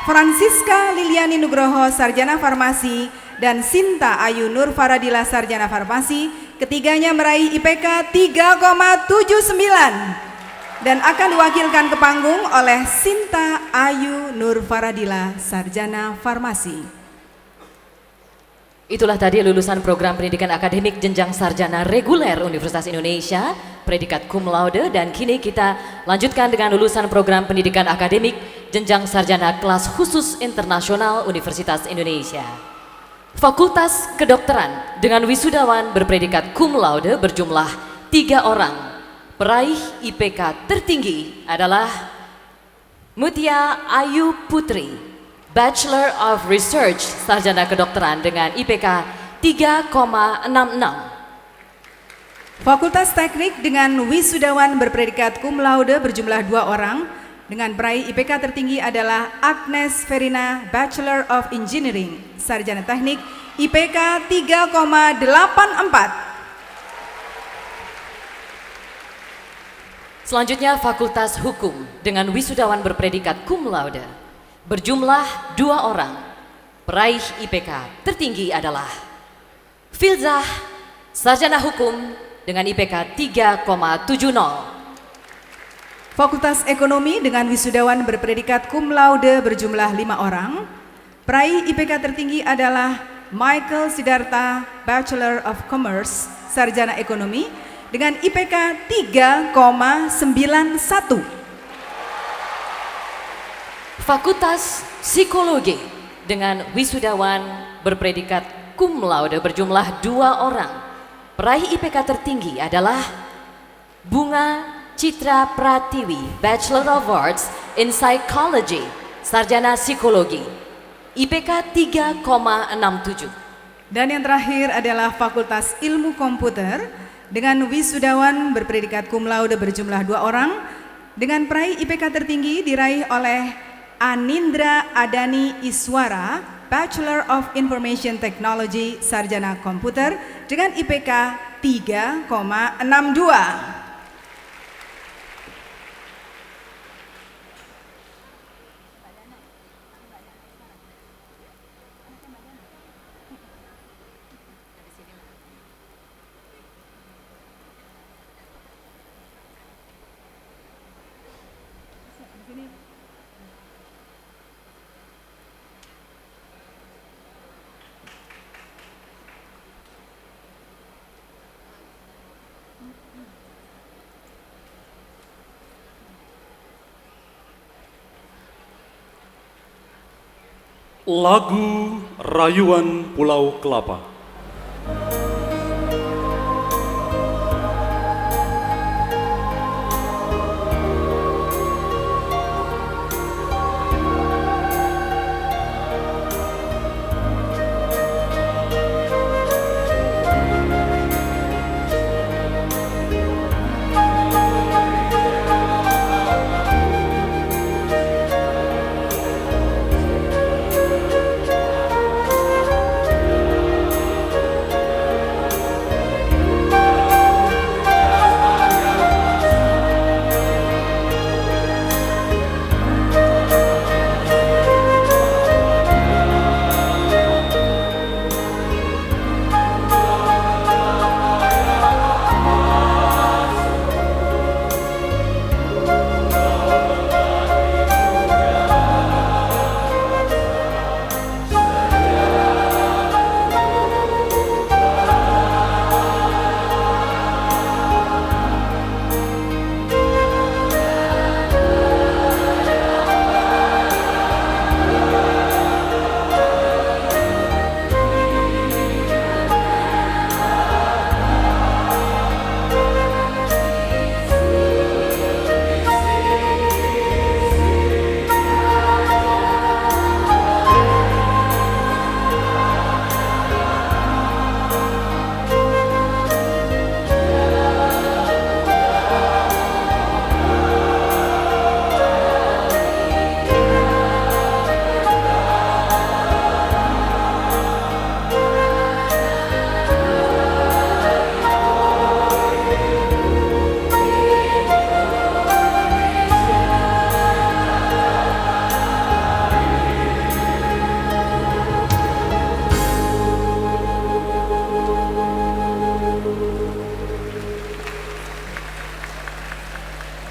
Francisca Liliani Nugroho, Sarjana Farmasi, dan Sinta Ayu Nur Faradila, Sarjana Farmasi. Ketiganya meraih IPK 3,79 dan akan diwakilkan ke panggung oleh Sinta Ayu Nur Faradila, Sarjana Farmasi. Itulah tadi lulusan program pendidikan akademik jenjang sarjana reguler Universitas Indonesia, predikat cum laude, dan kini kita lanjutkan dengan lulusan program pendidikan akademik jenjang sarjana kelas khusus internasional Universitas Indonesia. Fakultas Kedokteran dengan wisudawan berpredikat cum laude berjumlah 3 orang. Peraih IPK tertinggi adalah Mutia Ayu Putri, Bachelor of Research, Sarjana Kedokteran dengan IPK 3,66. Fakultas Teknik dengan wisudawan berpredikat cum laude berjumlah 2 orang. Dengan peraih IPK tertinggi adalah Agnes Verina, Bachelor of Engineering, Sarjana Teknik, IPK 3,84. Selanjutnya Fakultas Hukum dengan wisudawan berpredikat cum laude berjumlah 2 orang. Peraih IPK tertinggi adalah Filzah, Sarjana Hukum dengan IPK 3,70. Fakultas Ekonomi dengan wisudawan berpredikat cum laude berjumlah 5 orang. Peraih IPK tertinggi adalah Michael Sidarta, Bachelor of Commerce, Sarjana Ekonomi dengan IPK 3,91. Fakultas Psikologi dengan wisudawan berpredikat cum laude berjumlah 2 orang. Peraih IPK tertinggi adalah Bunga Citra Pratiwi, Bachelor of Arts in Psychology, Sarjana Psikologi, IPK 3,67. Dan yang terakhir adalah Fakultas Ilmu Komputer dengan wisudawan berpredikat cum laude berjumlah 2 orang. Dengan peraih IPK tertinggi diraih oleh Anindra Adani Iswara, Bachelor of Information Technology, Sarjana Komputer dengan IPK 3,62. Lagu Rayuan Pulau Kelapa.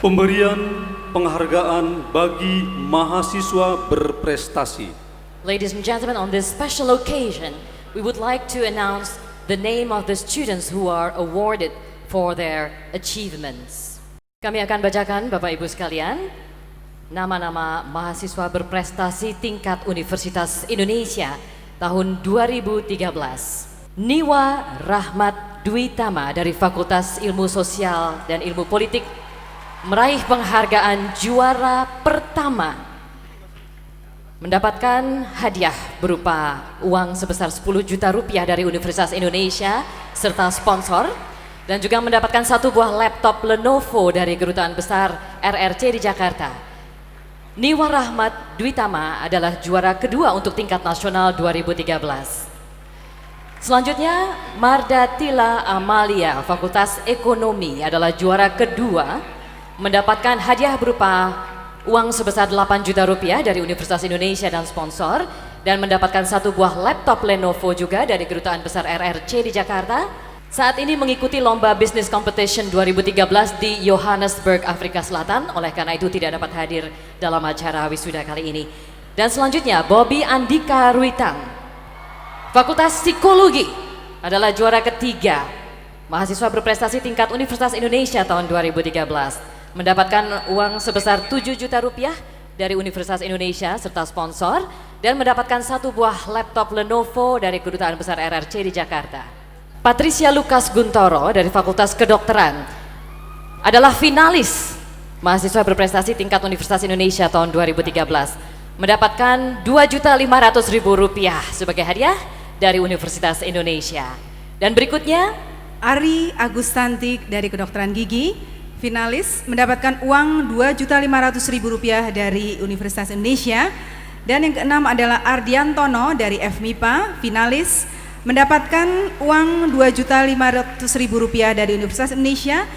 Pemberian penghargaan bagi mahasiswa berprestasi. Ladies and gentlemen, on this special occasion, we would like to announce the name of the students who are awarded for their achievements. Kami akan bacakan Bapak Ibu sekalian, nama-nama mahasiswa berprestasi tingkat Universitas Indonesia tahun 2013. Niwa Rahmat Dwi Tama dari Fakultas Ilmu Sosial dan Ilmu Politik meraih penghargaan juara pertama, mendapatkan hadiah berupa uang sebesar 10 juta rupiah dari Universitas Indonesia serta sponsor, dan juga mendapatkan satu buah laptop Lenovo dari Kedutaan Besar RRC di Jakarta. Niwa Rahmat Dwi Tama adalah juara kedua untuk tingkat nasional 2013. Selanjutnya, Marda Tila Amalia, Fakultas Ekonomi adalah juara kedua, mendapatkan hadiah berupa uang sebesar 8 juta rupiah dari Universitas Indonesia dan sponsor, dan mendapatkan satu buah laptop Lenovo juga dari Kedutaan Besar RRC di Jakarta. Saat ini mengikuti lomba Business Competition 2013 di Johannesburg, Afrika Selatan, oleh karena itu tidak dapat hadir dalam acara wisuda kali ini. Dan selanjutnya, Bobby Andika Ruitang, Fakultas Psikologi, adalah juara ketiga, mahasiswa berprestasi tingkat Universitas Indonesia tahun 2013. Mendapatkan uang sebesar 7 juta rupiah dari Universitas Indonesia serta sponsor, dan mendapatkan satu buah laptop Lenovo dari Kedutaan Besar RRC di Jakarta. Patricia Lukas Guntoro dari Fakultas Kedokteran adalah finalis mahasiswa berprestasi tingkat Universitas Indonesia tahun 2013, mendapatkan 2.500.000 rupiah sebagai hadiah dari Universitas Indonesia. Dan berikutnya, Ari Agustantik dari Kedokteran Gigi, finalis, mendapatkan uang 2.500.000 rupiah dari Universitas Indonesia. Dan yang keenam adalah Ardiantono dari FMIPA, finalis, mendapatkan uang 2.500.000 rupiah dari Universitas Indonesia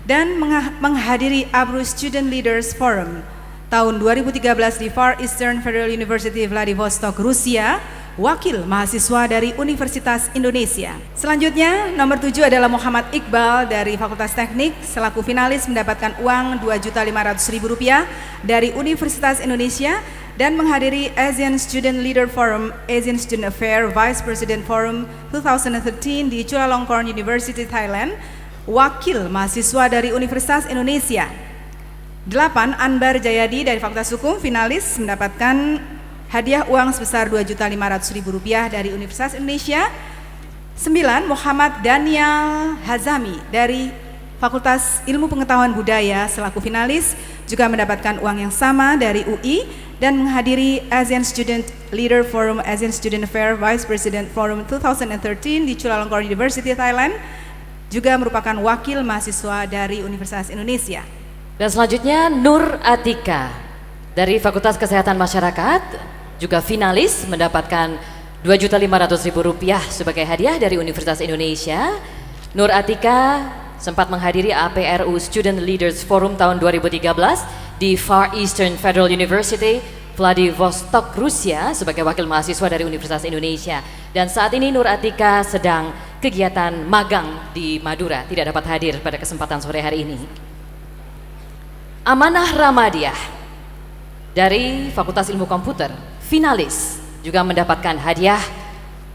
dan menghadiri ABRU Student Leaders Forum tahun 2013 di Far Eastern Federal University Vladivostok, Rusia, wakil mahasiswa dari Universitas Indonesia. Selanjutnya, nomor 7 adalah Muhammad Iqbal dari Fakultas Teknik, selaku finalis mendapatkan uang 2.500.000 rupiah dari Universitas Indonesia dan menghadiri Asian Student Leader Forum, Asian Student Affair Vice President Forum 2013 di Chulalongkorn University, Thailand, wakil mahasiswa dari Universitas Indonesia. 8. Anbar Jayadi dari Fakultas Hukum, finalis, mendapatkan hadiah uang sebesar 2.500.000 rupiah dari Universitas Indonesia. 9. Muhammad Daniel Hazami dari Fakultas Ilmu Pengetahuan Budaya selaku finalis juga mendapatkan uang yang sama dari UI dan menghadiri Asian Student Leader Forum, Asian Student Affair Vice President Forum 2013 di Chulalongkorn University, Thailand, juga merupakan wakil mahasiswa dari Universitas Indonesia. dan selanjutnya Nur Atika dari Fakultas Kesehatan Masyarakat, juga finalis mendapatkan 2.500.000 rupiah sebagai hadiah dari Universitas Indonesia. Nur Atika sempat menghadiri APRU Student Leaders Forum tahun 2013 di Far Eastern Federal University, Vladivostok, Rusia, sebagai wakil mahasiswa dari Universitas Indonesia. Dan saat ini Nur Atika sedang kegiatan magang di Madura, tidak dapat hadir pada kesempatan sore hari ini. Amanah Ramadiah dari Fakultas Ilmu Komputer, finalis, juga mendapatkan hadiah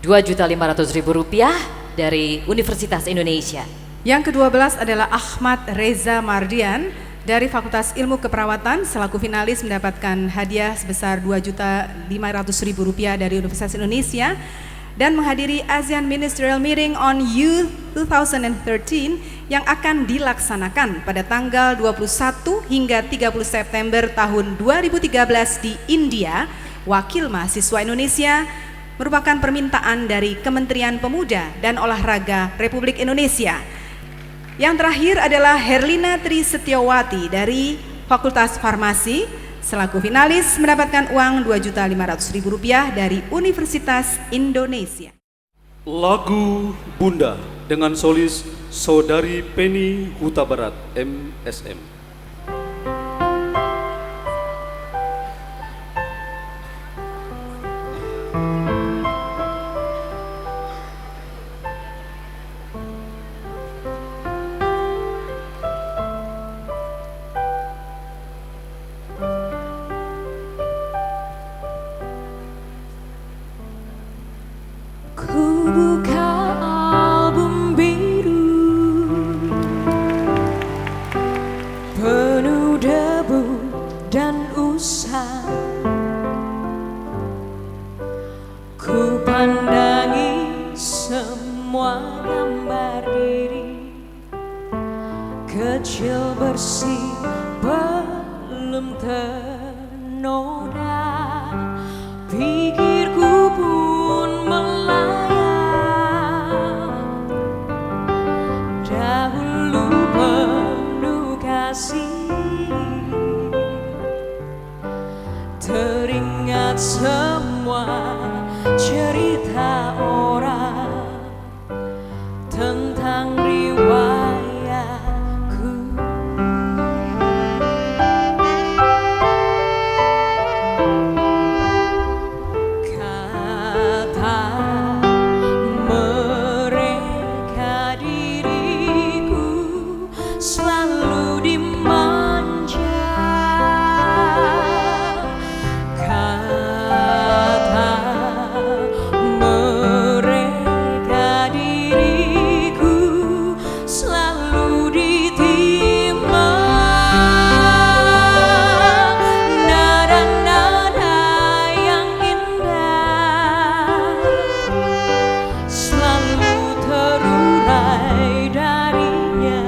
2.500.000 rupiah dari Universitas Indonesia. Yang ke-12 adalah Ahmad Reza Mardian dari Fakultas Ilmu Keperawatan selaku finalis mendapatkan hadiah sebesar 2.500.000 rupiah dari Universitas Indonesia dan menghadiri ASEAN Ministerial Meeting on Youth 2013 yang akan dilaksanakan pada tanggal 21 hingga 30 September tahun 2013 di India. Wakil mahasiswa Indonesia merupakan permintaan dari Kementerian Pemuda dan Olahraga Republik Indonesia. Yang terakhir adalah Herlina Tri Setiawati dari Fakultas Farmasi selaku finalis mendapatkan uang 2.500.000 rupiah dari Universitas Indonesia. Lagu Bunda dengan solis Saudari Penny Huta Barat, MSM. buka album biru penuh debu dan usang. Ku pandangi semua gambar diri kecil bersih belum ternoda. Pikirku pun melayang, dahulu penuh kasih. Teringat semua cerita orang tentang riwayatku. Kata mereka diriku selalu dimanja. Kata mereka diriku selalu ditimbang. Nada-nada yang indah selalu terurai darinya.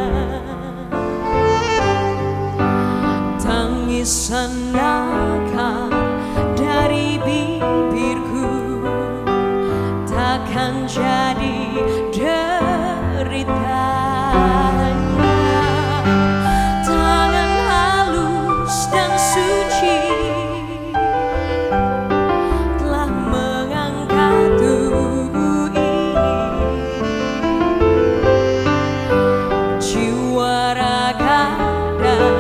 Tangisan nakal dari bibirku takkan jadi deritanya. Tangan halus dan suci telah mengangkat tubuh ini. Jiwa, raga, dan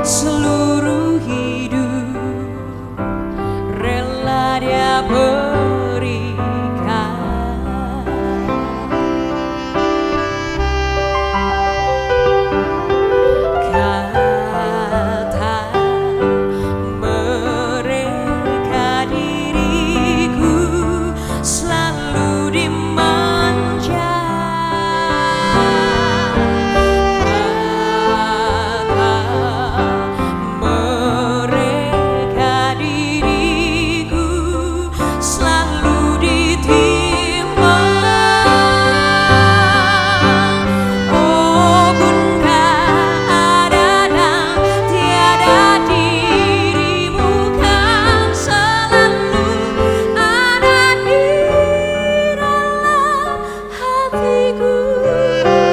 seluruh hidup rela dia berikan. Kata mereka diriku selalu dimanja. Kata mereka diriku selalu ditimbang. Oh Bunda, ada dan tiada dirimu kan selalu ada di dalam hatiku. Kata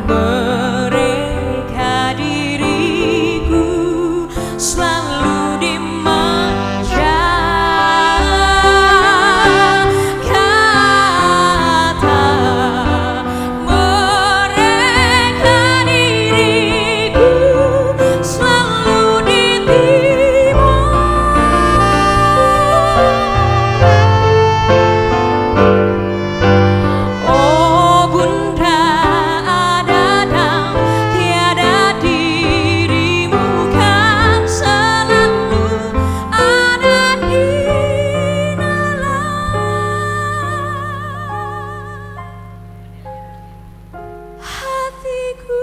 mereka diriku selalu dimanja. Kata mereka diriku selalu ditimbang. Oh Bunda, ada dan tiada dirimu kan selalu ada di dalam hatiku.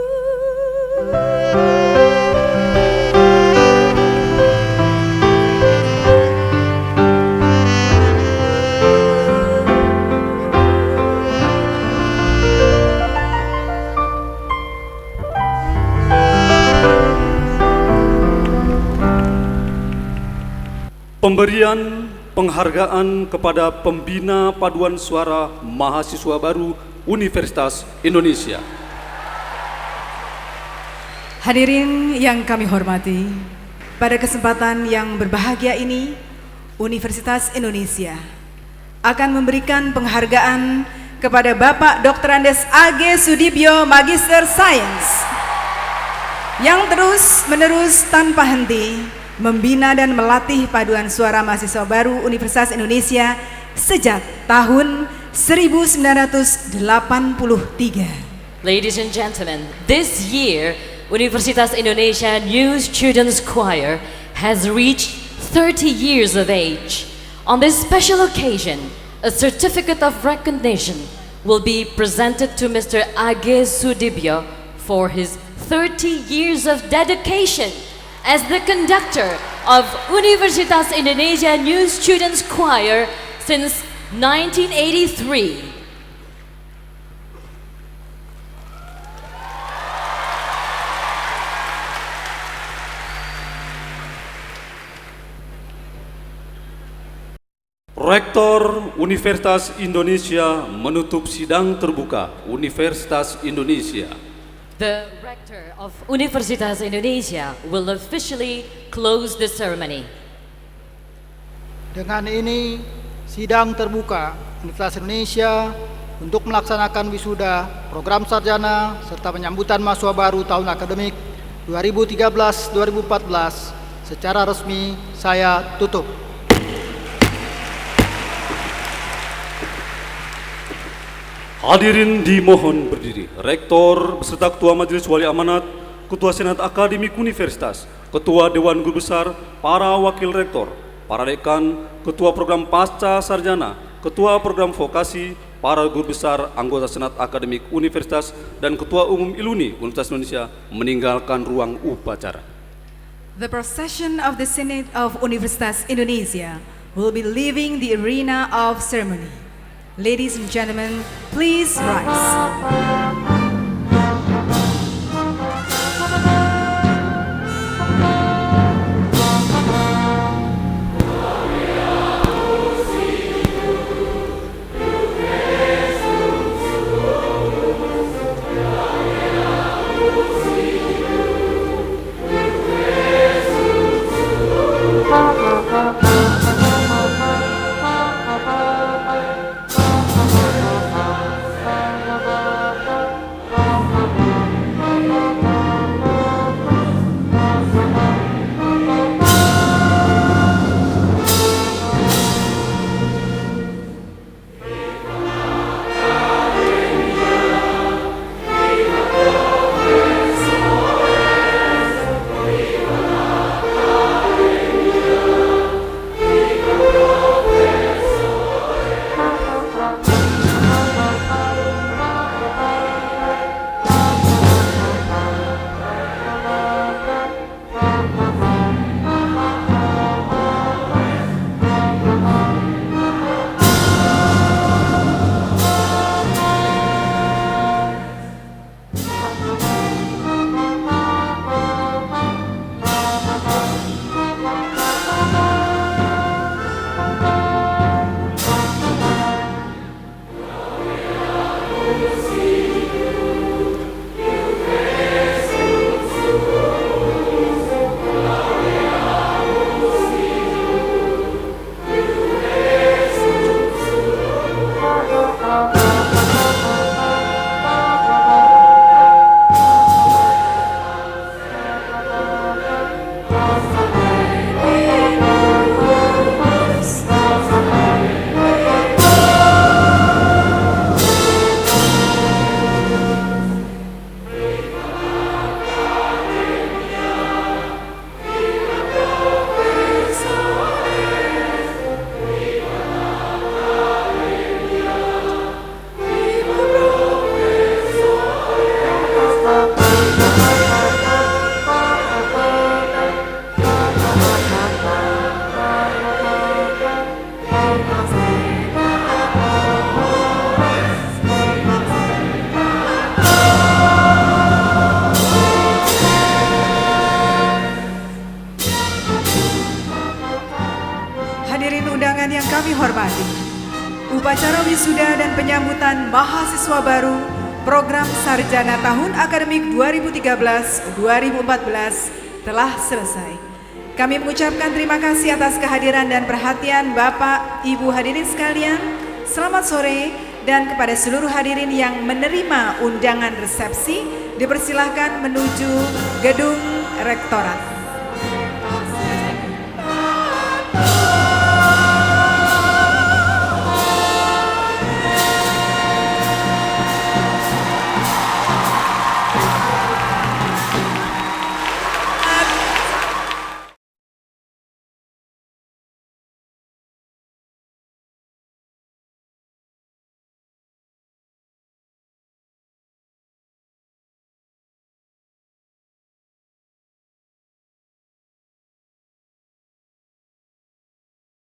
Pemberian penghargaan kepada pembina paduan suara mahasiswa baru Universitas Indonesia. Hadirin yang kami hormati, pada kesempatan yang berbahagia ini, Universitas Indonesia akan memberikan penghargaan kepada Bapak Dr. Andes A.G. Sudibyo, Magister Sains, yang terus-menerus tanpa henti membina dan melatih paduan suara mahasiswa baru Universitas Indonesia sejak tahun 1983. Ladies and gentlemen, this year, Universitas Indonesia New Students Choir has reached 30 years of age. On this special occasion, a certificate of recognition will be presented to Mr. A.G. Sudibyo for his 30 years of dedication as the conductor of Universitas Indonesia New Students Choir since 1983. Rektor Universitas Indonesia menutup sidang terbuka Universitas Indonesia. The rector of Universitas Indonesia will officially close the ceremony. Dengan ini, sidang terbuka Universitas Indonesia untuk melaksanakan wisuda, program sarjana, serta penyambutan mahasiswa baru tahun akademik 2013-2014 secara resmi saya tutup. Hadirin dimohon berdiri. Rektor beserta Ketua Majelis Wali Amanat, Ketua Senat Akademik Universitas, Ketua Dewan Guru Besar, para Wakil Rektor, para Dekan, Ketua Program Pasca Sarjana, Ketua Program Vokasi, para Guru Besar, anggota Senat Akademik Universitas, dan Ketua Umum Iluni Universitas Indonesia meninggalkan ruang upacara. The procession of the Senate of Universitas Indonesia will be leaving the arena of ceremony. Ladies and gentlemen, please rise. undangan yang kami hormati, upacara wisuda dan penyambutan mahasiswa baru program sarjana tahun akademik 2013-2014 telah selesai. Kami mengucapkan terima kasih atas kehadiran dan perhatian Bapak, Ibu hadirin sekalian. Selamat sore, dan kepada seluruh hadirin yang menerima undangan resepsi, dipersilahkan menuju gedung Rektorat.